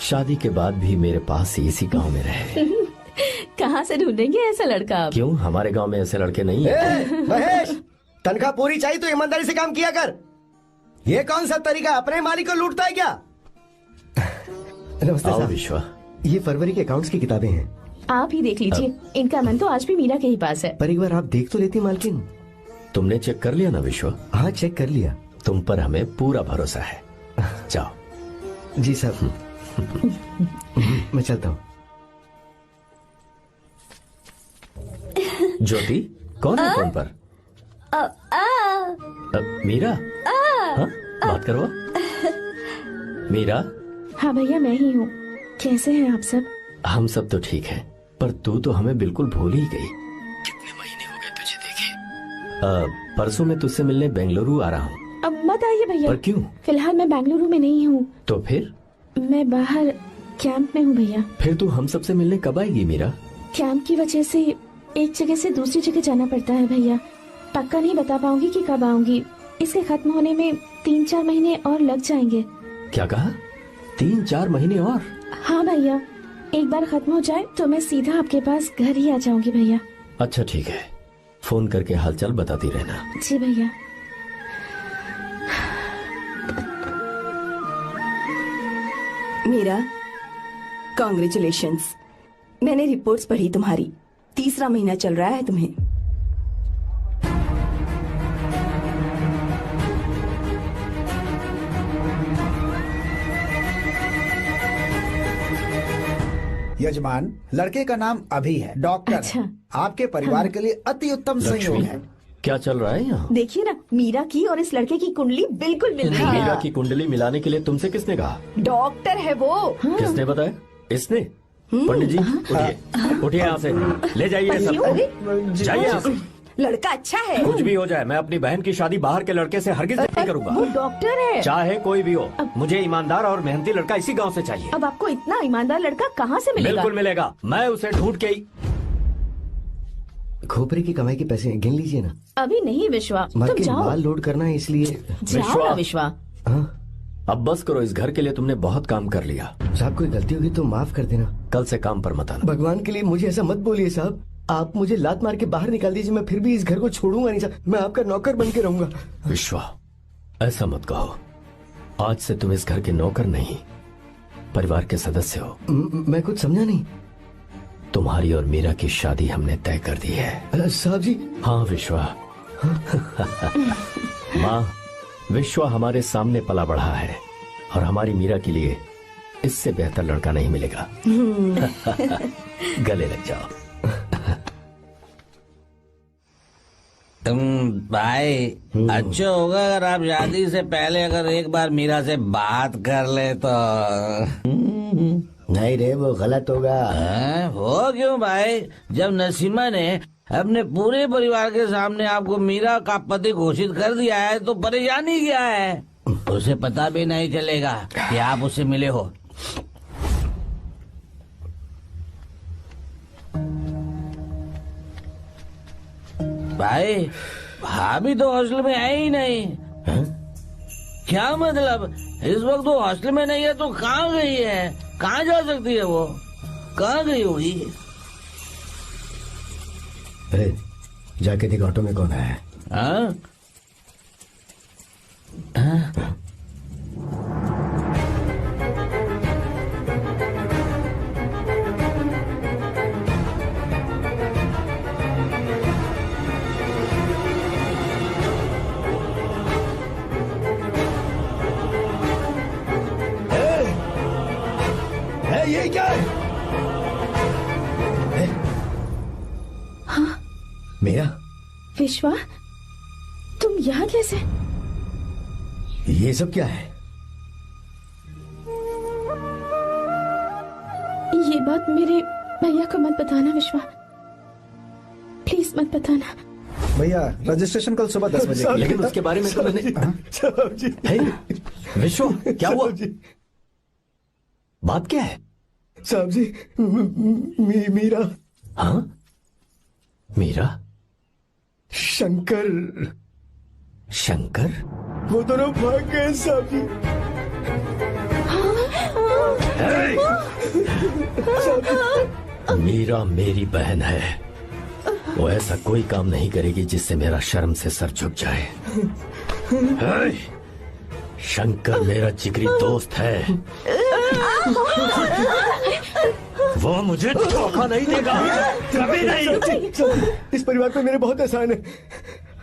शादी के बाद भी मेरे पास ही इसी गांव में रहे।
कहाँ से ढूंढेंगे ऐसा लड़का आप?
क्यों, हमारे गांव में ऐसे लड़के नहीं हैं?
महेश, तनख्वाह पूरी चाहिए तो ईमानदारी से काम किया कर। ये कौन सा तरीका, अपने मालिक को लूटता है क्या? नमस्ते
आओ
साहब।
विश्वा।
ये फरवरी के अकाउंट्स की किताबें हैं।
आप ही देख लीजिए, इनका मन तो आज भी मीरा के ही पास है।
पर एक बार आप देख तो लेती मालकिन।
तुमने चेक कर लिया ना विश्वा?
हाँ, चेक कर लिया।
तुम पर हमें पूरा भरोसा है। जाओ।
जी साहब। मैं चलता हूँ।
ज्योति, कौन है फोन पर? मीरा? हाँ, बात करो। मीरा?
हाँ भैया, मैं ही हूँ। कैसे हैं आप सब?
हम सब तो ठीक हैं, पर तू तो हमें बिल्कुल भूल ही गई। कितने महीने हो गए तुझे देखे। परसों मैं तुझसे मिलने बेंगलुरु आ रहा हूँ।
अब मत आइए भैया।
पर क्यों?
फिलहाल मैं बेंगलुरु में नहीं हूँ।
तो फिर?
मैं बाहर कैंप में हूँ भैया।
फिर तू हम सबसे मिलने कब आएगी मीरा?
कैंप की वजह से एक जगह से दूसरी जगह जाना पड़ता है भैया। पक्का नहीं बता पाऊंगी कि कब आऊंगी। इसके खत्म होने में 3-4 महीने और लग जाएंगे।
क्या कहा? 3-4 महीने और?
हाँ भैया, एक बार खत्म हो जाए तो मैं सीधा आपके पास घर ही आ जाऊंगी भैया।
अच्छा ठीक है, फोन करके हालचाल बताती रहना।
जी भैया।
मीरा, कॉन्ग्रेचुलेशंस। मैंने रिपोर्ट्स पढ़ी तुम्हारी। 3रा महीना चल रहा है तुम्हें।
यजमान, लड़के का नाम अभी है, डॉक्टर।
अच्छा।
आपके परिवार के लिए अति उत्तम संयोग है।
क्या चल रहा है यहाँ?
देखिए ना, मीरा की और इस लड़के की कुंडली बिल्कुल मिल रही है।
मीरा की कुंडली मिलाने के लिए तुमसे किसने कहा?
डॉक्टर है वो।
किसने बताया? इसने? पंडित जी, उठिए, उठिए यहाँ से, ले जाइए सब। जाइए यहाँ से।
लड़का अच्छा है।
कुछ भी हो जाए, मैं अपनी बहन की शादी बाहर के लड़के से हरगिज नहीं करूंगा।
वो डॉक्टर है।
चाहे कोई भी हो, मुझे ईमानदार और मेहनती लड़का इसी गांव से चाहिए।
अब आपको इतना ईमानदार लड़का कहाँ से मिलेगा?
बिल्कुल मिलेगा, मैं उसे ढूंढ के ही।
खोपरे की कमाई के पैसे गिन लीजिए ना।
अभी नहीं विश्वा, तुम
मालकिन,
जाओ।
माल लोड करना है इसलिए।
जाओ ना विश्वा।
अब बस करो, इस घर के लिए तुमने बहुत काम कर लिया।
साहब, कोई गलती होगी तो माफ कर देना।
कल से काम पर मत आना।
भगवान के लिए मुझे ऐसा मत बोलिए साहब। आप मुझे लात मार के बाहर निकाल दीजिए, मैं फिर भी इस घर को छोड़ूंगा नहीं साहब। मैं आपका नौकर बन के रहूंगा।
विश्वा, ऐसा मत कहो। आज से तुम इस घर के नौकर नहीं, परिवार के सदस्य हो।
मैं कुछ समझा नहीं।
तुम्हारी और मीरा की शादी हमने तय कर दी है।
साहब जी।
हाँ विश्वा। माँ, विश्वा हमारे सामने पला बढ़ा है और हमारी मीरा के लिए इससे बेहतर लड़का नहीं मिलेगा। गले लग जाओ।
भाई, अच्छा होगा अगर आप शादी से पहले अगर एक बार मीरा से बात कर ले तो।
नहीं रे, वो गलत होगा।
हो क्यों भाई? जब नसीमा ने अपने पूरे परिवार के सामने आपको मीरा का पति घोषित कर दिया है तो परेशानी क्या है? उसे पता भी नहीं चलेगा कि आप उससे मिले हो। भाई भाभी तो हॉस्टल में है ही नहीं। क्या मतलब? इस वक्त वो हॉस्टल में नहीं है तो कहाँ गई है? कहाँ जा सकती है वो? कहाँ गई होगी?
अरे जाके देख ऑटो में कौन आया है।
हाँ?
ये क्या है?
हाँ
मेरा
विश्वा, तुम यहाँ कैसे?
ये सब क्या है?
ये बात मेरे भैया को मत बताना विश्वा, प्लीज मत बताना।
भैया रजिस्ट्रेशन कल सुबह 10 बजे।
लेकिन उसके बारे में तो मैंने
विश्व क्या हुआ? बात क्या है?
साहब जी मीरा।
हाँ मीरा?
शंकर।
शंकर?
वो दोनों भाग गए साहब जी।
मीरा मेरी बहन है, वो ऐसा कोई काम नहीं करेगी जिससे मेरा शर्म से सर झुक जाए। शंकर मेरा जिगरी दोस्त है, वो मुझे धोखा नहीं देगा, कभी नहीं।
इस परिवार पे मेरे बहुत एहसान है।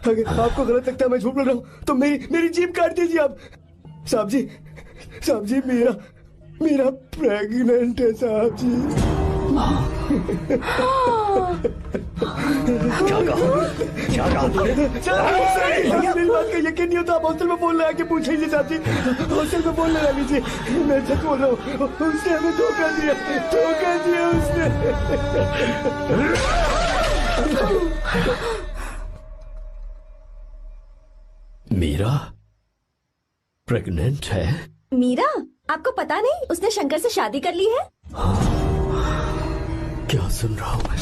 अगर आपको गलत लगता है मैं झूठ बोल रहा हूँ तो मेरी जीभ काट दीजिए आप। साहब जी मेरा प्रेग्नेंट है साहब जी।
क्या कहा तूने?
मेरी बात का यकीन नहीं होता, आप हॉस्टल में फोन लगा के पूछ लीजिए साहब जी। हॉस्टल में फोन लगा लीजिए, मैं सच बोल रहा हूँ। उसने हमें धोखा दिया उसने।
मीरा प्रेग्नेंट है?
मीरा, आपको पता नहीं उसने शंकर से शादी कर ली है?
क्या सुन रहा हूँ मैं?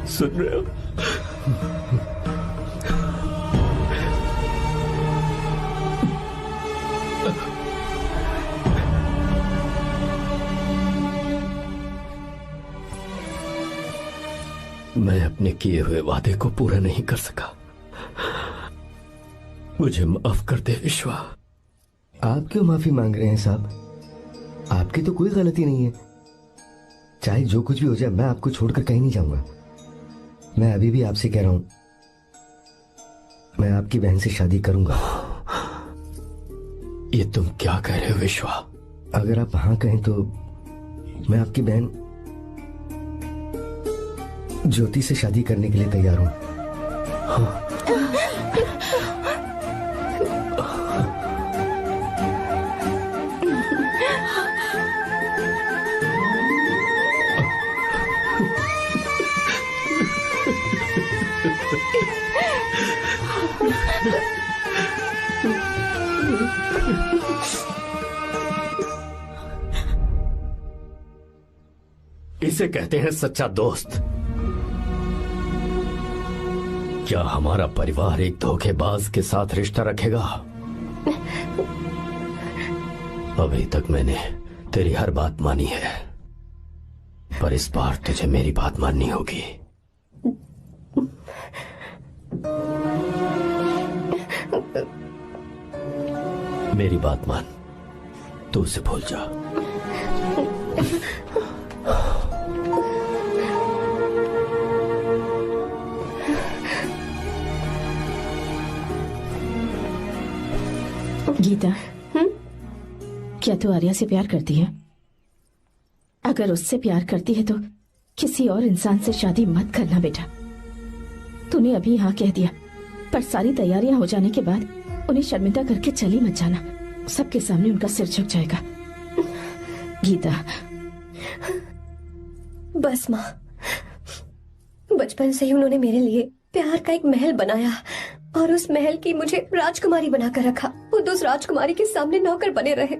सुन रहे हो? मैं अपने किए हुए वादे को पूरा नहीं कर सका, मुझे माफ कर दे विश्वा।
आप क्यों माफी मांग रहे हैं साहब? आपकी तो कोई गलती नहीं है। चाहे जो कुछ भी हो जाए मैं आपको छोड़कर कहीं नहीं जाऊंगा। मैं अभी भी आपसे कह रहा हूं, मैं आपकी बहन से शादी करूंगा।
ये तुम क्या कह रहे हो विश्वा?
अगर आप हाँ कहें तो मैं आपकी बहन ज्योति से शादी करने के लिए तैयार हूं। हाँ।
इसे कहते हैं सच्चा दोस्त। क्या हमारा परिवार एक धोखेबाज के साथ रिश्ता रखेगा? अभी तक मैंने तेरी हर बात मानी है, पर इस बार तुझे मेरी बात माननी होगी। मेरी बात मान, तू उसे भूल जा।
गीता, क्या तू आर्या से प्यार करती है? अगर उससे प्यार करती है तो किसी और इंसान से शादी मत करना बेटा। तूने अभी हाँ कह दिया, पर सारी तैयारियां हो जाने के बाद उन्हें शर्मिंदा करके चली मत जाना, सबके सामने उनका सिर झुक जाएगा। गीता।
बस माँ, बचपन से ही उन्होंने मेरे लिए प्यार का एक महल बनाया और उस महल की मुझे राजकुमारी बनाकर रखा। वो उस राजकुमारी के सामने नौकर बने रहे।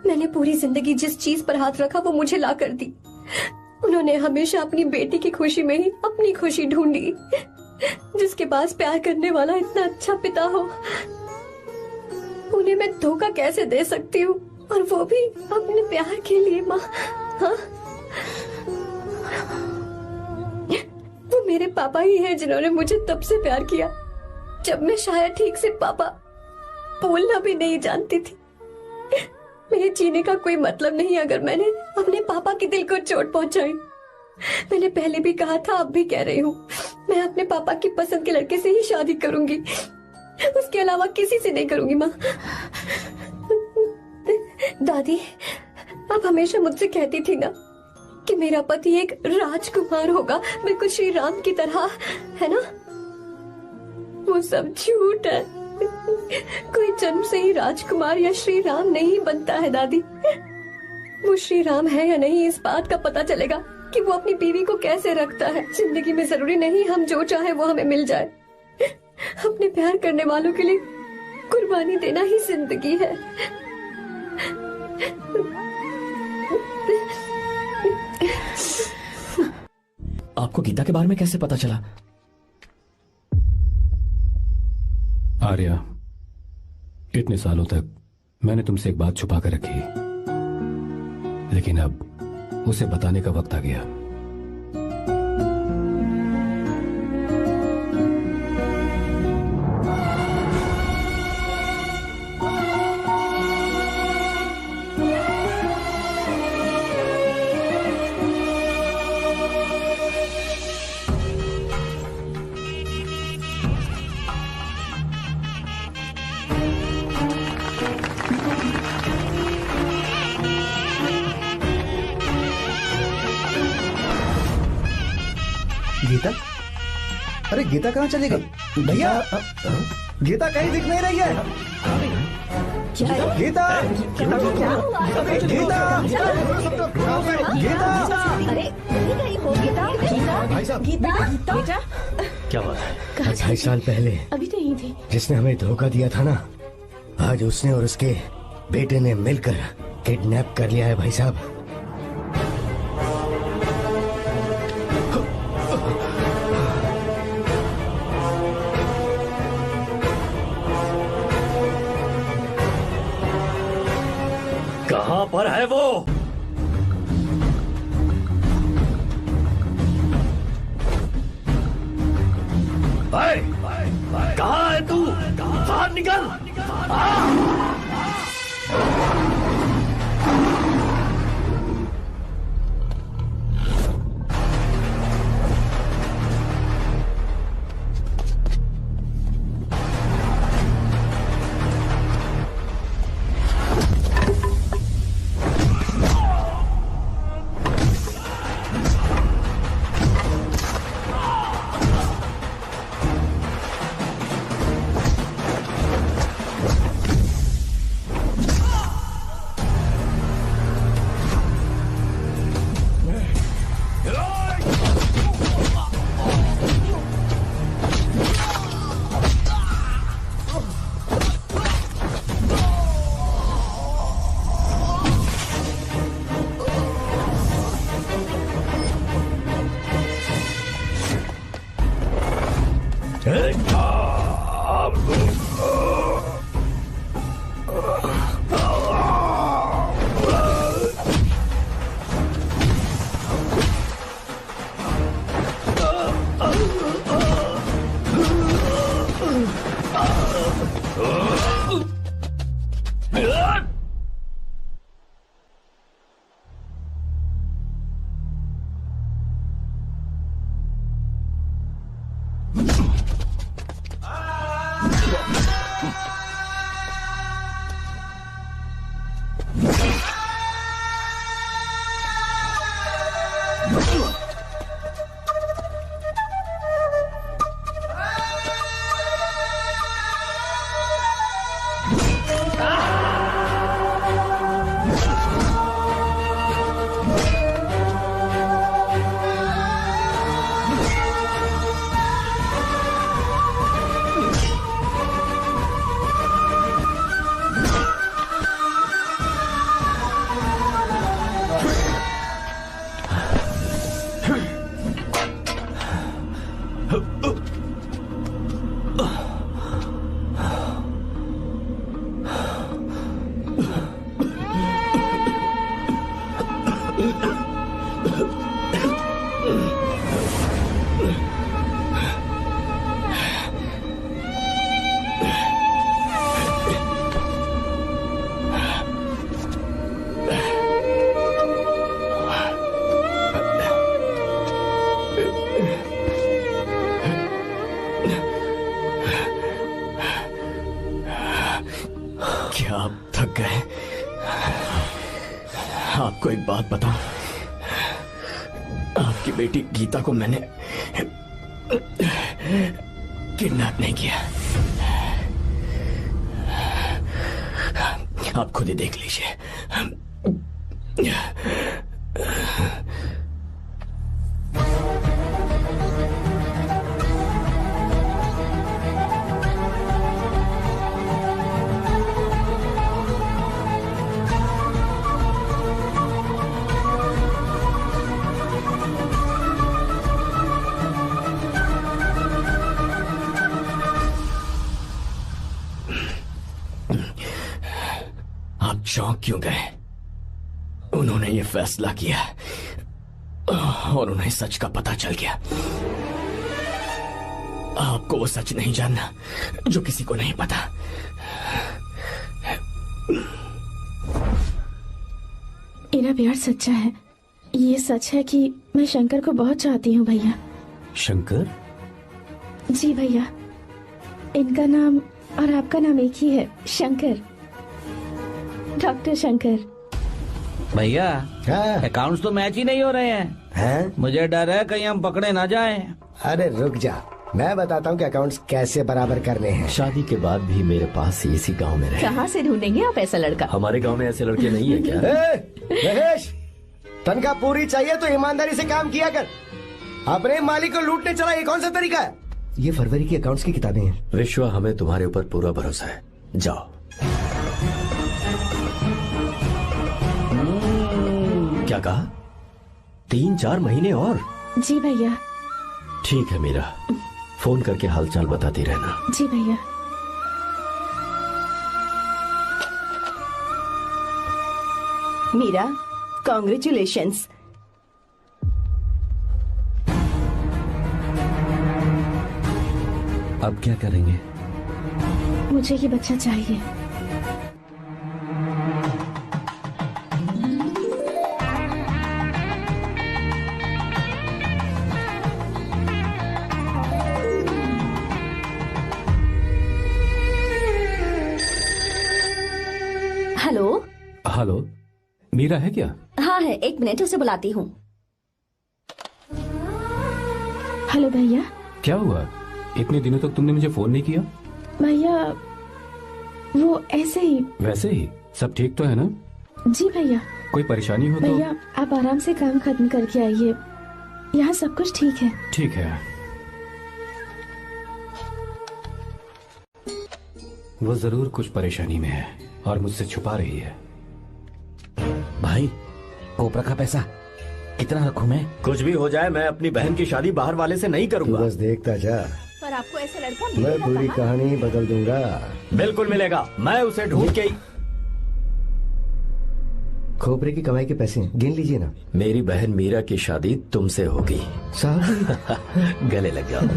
मैंने पूरी जिंदगी जिस चीज पर हाथ रखा वो मुझे ला कर दी। उन्होंने हमेशा अपनी बेटी की खुशी में ही अपनी खुशी ढूंढी। जिसके पास प्यार करने वाला इतना अच्छा पिता हो, उन्हें मैं धोखा कैसे दे सकती हूँ, और वो भी अपने प्यार के लिए। माँ, हाँ, वो मेरे पापा ही हैं जिन्होंने मुझे तब से प्यार किया जब मैं शायद ठीक से पापा बोलना भी नहीं जानती थी। मेरे जीने का कोई मतलब नहीं अगर मैंने अपने पापा के दिल को चोट पहुंचाई। मैंने पहले भी कहा था, अब भी कह रही हूँ, मैं अपने पापा की पसंद के लड़के से ही शादी करूंगी, उसके अलावा किसी से नहीं करूंगी। माँ, दादी, आप हमेशा मुझसे कहती थी ना कि मेरा पति एक राजकुमार होगा, बिल्कुल श्री राम की तरह, है ना? वो सब झूठ है। कोई जन्म से ही राजकुमार या श्री राम नहीं बनता है दादी। वो श्री राम है या नहीं, इस बात का पता चलेगा कि वो अपनी बीवी को कैसे रखता है। जिंदगी में जरूरी नहीं हम जो चाहे वो हमें मिल जाए। अपने प्यार करने वालों के लिए कुर्बानी देना ही जिंदगी है।
आपको गीता के बारे में कैसे पता चला?
आर्या, इतने सालों तक मैंने तुमसे एक बात छुपा कर रखी, लेकिन अब उसे बताने का वक्त आ गया।
गीता? अरे गीता कहाँ चली गई? भैया, गीता कहीं दिख नहीं रही है। गीता, गीता, गीता,
अरे कहीं हो गीता?
भाई साहब,
बेटा,
क्या बात है? 2.5 साल पहले
अभी तो यहीं थी।
जिसने हमें धोखा दिया था ना, आज उसने और उसके बेटे ने मिलकर किडनैप कर लिया है भाई साहब।
कहां पर है वो? कहां है तू? बाहर निकल!
आपको एक बात बताऊं, आपकी बेटी गीता को मैंने किडनैप नहीं किया। आप खुद ही देख लीजिए। आप चौंक क्यों गए? उन्होंने ये फैसला किया और उन्हें सच का पता चल गया। आपको वो सच नहीं जानना जो किसी को नहीं पता।
मेरा प्यार सच्चा है। ये सच है कि मैं शंकर को बहुत चाहती हूँ भैया।
शंकर?
जी भैया, इनका नाम और आपका नाम एक ही है, शंकर, डॉक्टर शंकर।
भैया अकाउंट्स तो मैच ही नहीं हो रहे हैं। मुझे डर है कहीं हम पकड़े ना जाएं।
अरे रुक जा, मैं बताता हूँ कि अकाउंट्स कैसे बराबर करने हैं।
शादी के बाद भी मेरे पास इसी गांव में रहे।
कहाँ से ढूंढेंगे आप ऐसा लड़का?
हमारे गांव में ऐसे लड़के नहीं है क्या?
महेश, तनख्वाह पूरी चाहिए तो ईमानदारी से काम किया कर। अपने मालिक को लूटने चला, ये कौन सा तरीका है? ये फरवरी की अकाउंट्स की किताबें हैं।
विश्वा, हमें तुम्हारे ऊपर पूरा भरोसा है। जाओ। क्या कहा? 3-4 महीने और?
जी भैया।
ठीक है मीरा, फोन करके हालचाल बताती रहना।
जी भैया।
मीरा, कॉन्ग्रेचुलेशंस।
अब क्या करेंगे?
मुझे ये बच्चा चाहिए।
हेलो।
हेलो, मीरा है क्या?
हाँ है, 1 मिनट, उसे बुलाती हूँ।
हेलो भैया।
क्या हुआ? इतने दिनों तक तुमने मुझे फोन नहीं किया?
भैया वो ऐसे ही।
वैसे ही? सब ठीक तो है ना?
जी भैया।
कोई परेशानी हो तो?
भैया आप आराम से काम खत्म करके आइए, यहाँ सब कुछ ठीक है।
ठीक है। वो जरूर कुछ परेशानी में है और मुझसे छुपा रही है।
भाई, कोपरा का पैसा कितना रखूं मैं?
कुछ भी हो जाए, मैं अपनी बहन की शादी बाहर वाले से नहीं करूंगा।
बस देखता जा,
पर आपको ऐसा लड़का
मैं
मिलेगा
पूरी
कहाँ?
कहानी बदल दूंगा।
बिल्कुल मिलेगा, मैं उसे ढूंढ के ही।
खोपरे की कमाई के पैसे गिन लीजिए ना।
मेरी बहन मीरा की शादी तुमसे होगी।
साहब
गले लग जाओ।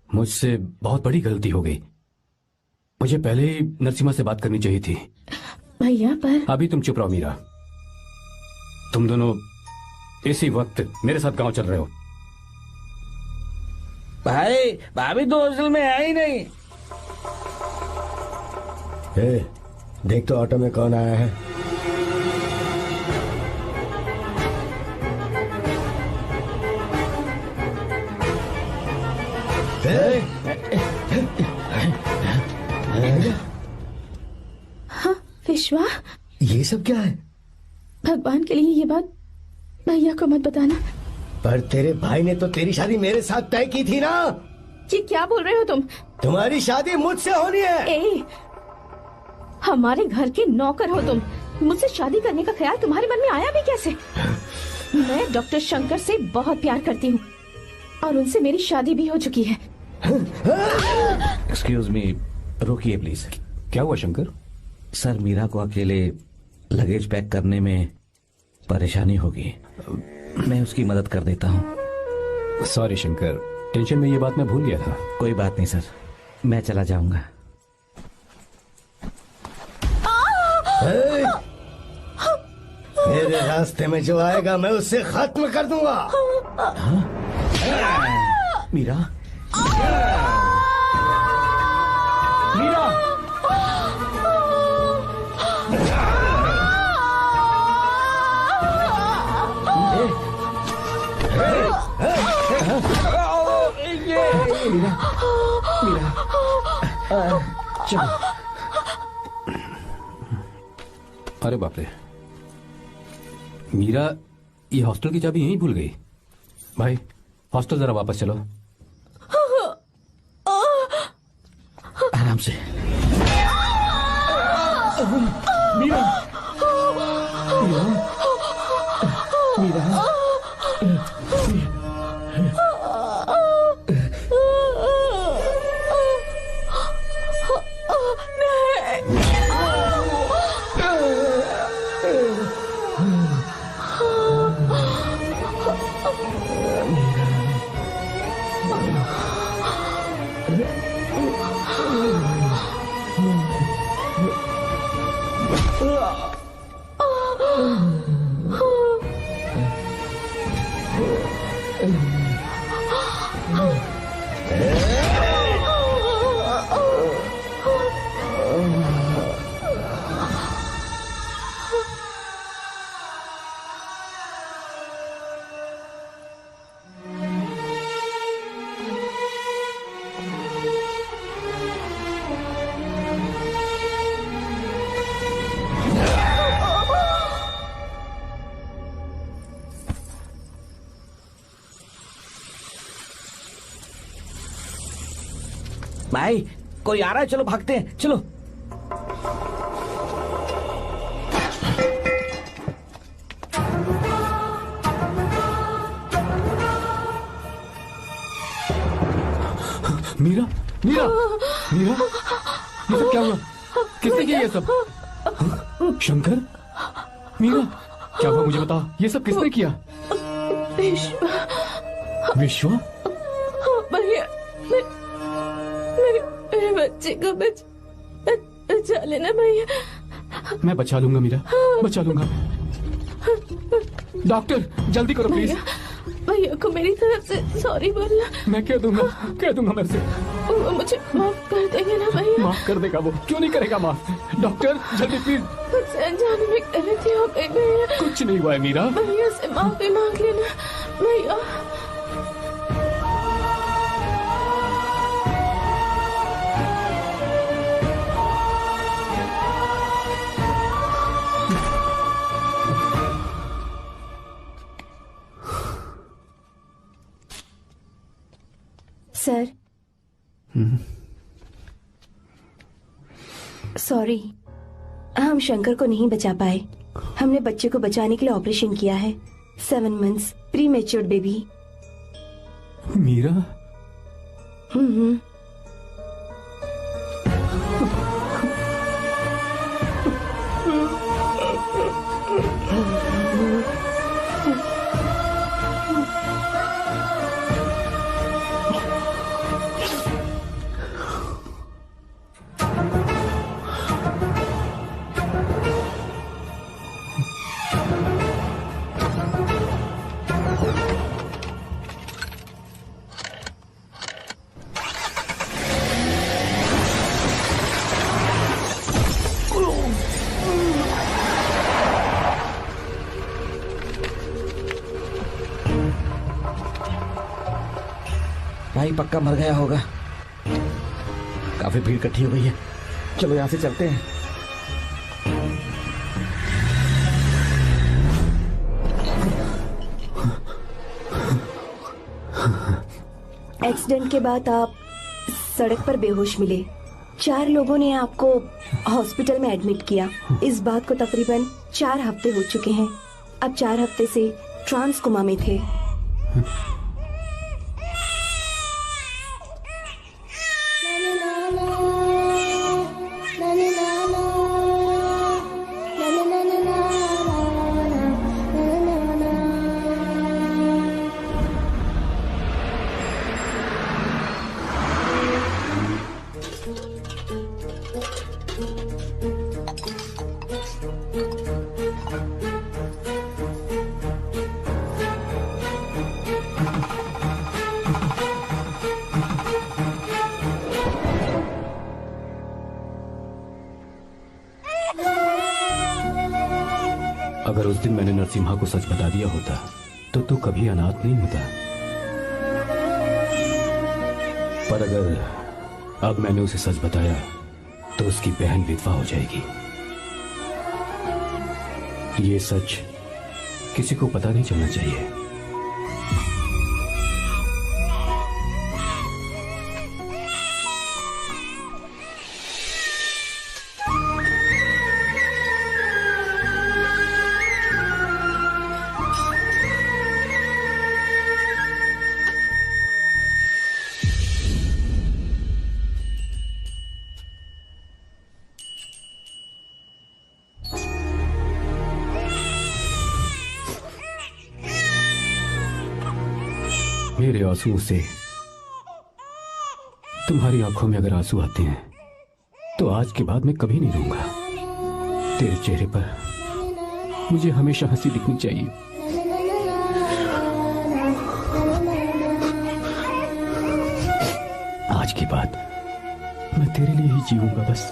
मुझसे बहुत बड़ी गलती हो गई। मुझे पहले ही नरसिम्हा से बात करनी चाहिए थी।
भैया पर
अभी तुम चुप रहो मीरा। तुम दोनों इसी वक्त मेरे साथ गांव चल रहे हो।
भाई, भाभी तो हॉस्टल में है ही नहीं।
देख तो ऑटो में कौन आया है।
हाँ विश्वा,
ये सब क्या है?
भगवान के लिए ये बात भैया को मत बताना।
पर तेरे भाई ने तो तेरी शादी मेरे साथ तय की थी ना।
ये क्या बोल रहे हो तुम?
तुम्हारी शादी मुझसे होनी है।
हमारे घर के नौकर हो तुम, मुझसे शादी करने का ख्याल तुम्हारे मन में आया भी कैसे? मैं डॉक्टर शंकर से बहुत प्यार करती हूँ और उनसे मेरी शादी भी हो चुकी है।
एक्सक्यूज मी, रोकिए प्लीज।
क्या हुआ शंकर?
सर, मीरा को अकेले लगेज पैक करने में परेशानी होगी, मैं उसकी मदद कर देता हूँ।
सॉरी शंकर, टेंशन में ये बात मैं भूल गया था।
कोई बात नहीं सर, मैं चला जाऊंगा।
तेरे रास्ते में जो आएगा मैं उससे खत्म कर दूंगा।
मीरा, मीरा, मीरा, चलो।
अरे बाप रे, मीरा ये हॉस्टल की चाबी यहीं भूल गई। भाई हॉस्टल जरा वापस चलो।
आराम से। मीरा, मीरा, मीरा। भाई कोई आ रहा है, चलो भागते हैं, चलो।
मीरा, मीरा, मीरा, ये सब क्या हुआ? किसने किया ये सब? शंकर, मीरा, क्या हुआ मुझे बता। ये सब किसने किया? विश्वा?
भैया, मेरे बच्चे को बचा लेना भैया।
मैं बचा लूंगा मीरा, बचा लूंगा। डॉक्टर जल्दी करो प्लीज।
भैया को मेरी तरफ से सॉरी बोलना।
मैं कह दूंगा मैं उसे।
वो मुझे माफ कर देंगे ना भैया?
माफ कर देगा वो, क्यों नहीं करेगा माफ। डॉक्टर जल्दी प्लीज।
मुझसे अनजाने में गलती हो गई भैया।
कुछ नहीं हुआ है मीरा।
भैया से माफी मांग लेना भैया।
सर, सॉरी, हम शंकर को नहीं बचा पाए। हमने बच्चे को बचाने के लिए ऑपरेशन किया है। 7 months pre matured baby.
Meera?
भाई पक्का मर गया होगा। काफी भीड़ इकट्ठी हो गई है, चलो यहाँ से चलते हैं।
एक्सीडेंट के बाद आप सड़क पर बेहोश मिले। 4 लोगों ने आपको हॉस्पिटल में एडमिट किया। इस बात को तकरीबन 4 हफ्ते हो चुके हैं। अब 4 हफ्ते से ट्रांस कोमा में थे।
दिन मैंने नरसिम्हा को सच बता दिया होता तो तू कभी अनाथ नहीं होता। पर अगर अब मैंने उसे सच बताया तो उसकी बहन विधवा हो जाएगी। ये सच किसी को पता नहीं चलना चाहिए। मेरे आंसुओं से तुम्हारी आंखों में अगर आंसू आते हैं तो आज के बाद मैं कभी नहीं रोऊंगा। तेरे चेहरे पर मुझे हमेशा हंसी दिखनी चाहिए। आज के बाद मैं तेरे लिए ही जीऊंगा बस।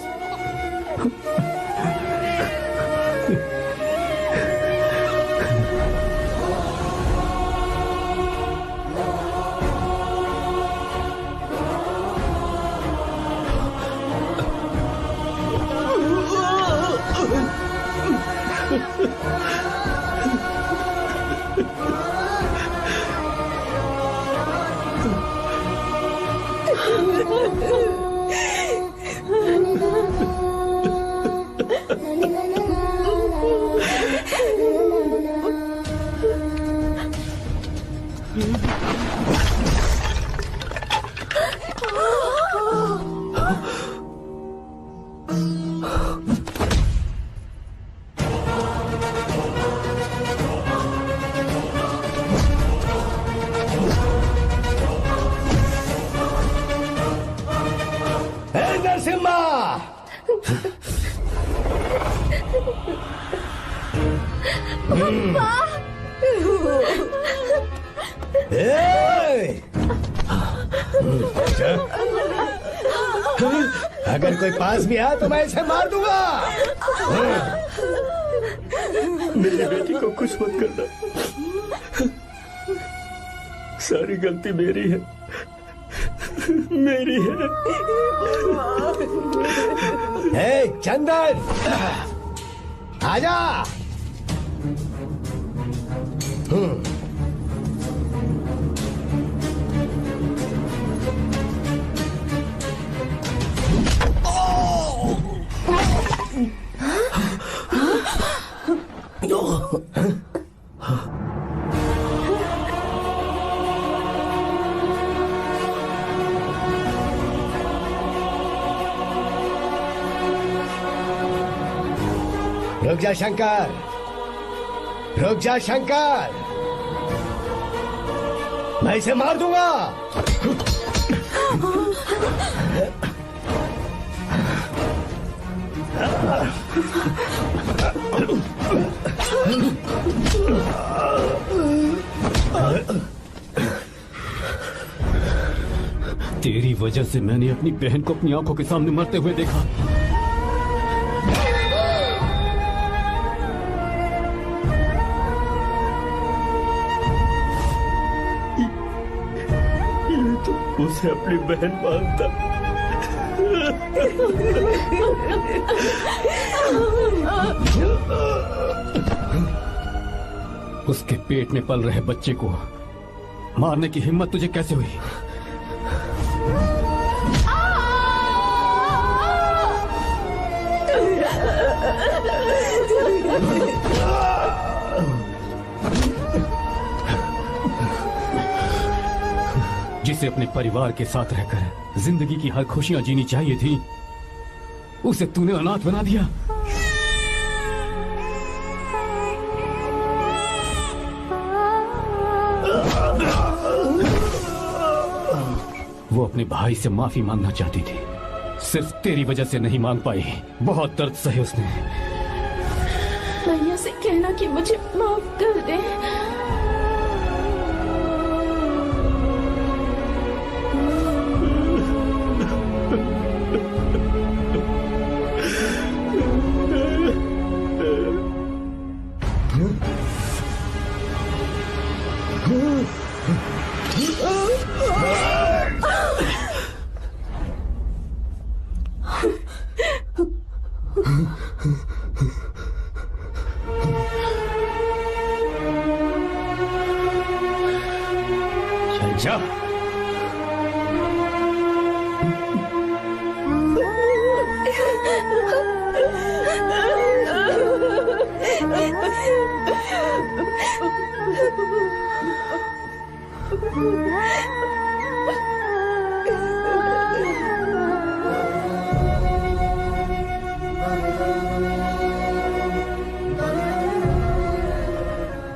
अगर कोई पास भी आया तो मैं इसे मार दूंगा।
मेरी बेटी को कुछ मत करना, सारी गलती मेरी है, मेरी है।
हे चंदन, आजा। रुक जा शंकर, रुक जा शंकर, मैं इसे मार दूंगा।
तेरी वजह से मैंने अपनी बहन को अपनी आंखों के सामने मरते हुए देखा।
उसे अपनी बहन मानता।
उसके पेट में पल रहे बच्चे को मारने की हिम्मत तुझे कैसे हुई? जिसे अपने परिवार के साथ रहकर जिंदगी की हर खुशियां जीनी चाहिए थी, उसे तूने अनाथ बना दिया। वो अपने भाई से माफी मांगना चाहती थी, सिर्फ तेरी वजह से नहीं मांग पाई। बहुत दर्द सहे उसने।
भैया से कहना कि मुझे माफ कर दे।
चल जा।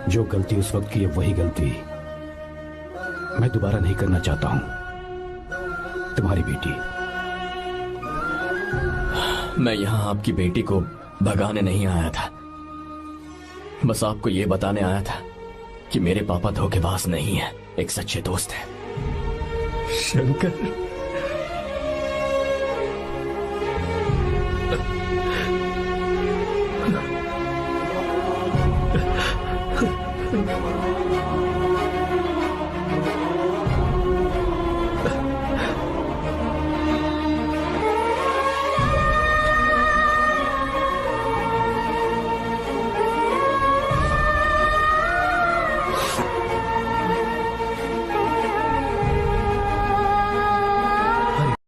जो गलती उस वक्त की है वही गलती मैं दोबारा नहीं करना चाहता हूं। तुम्हारी बेटी।
मैं यहाँ आपकी बेटी को भगाने नहीं आया था, बस आपको ये बताने आया था कि मेरे पापा धोखेबाज नहीं है, एक सच्चे दोस्त है।
शंकर,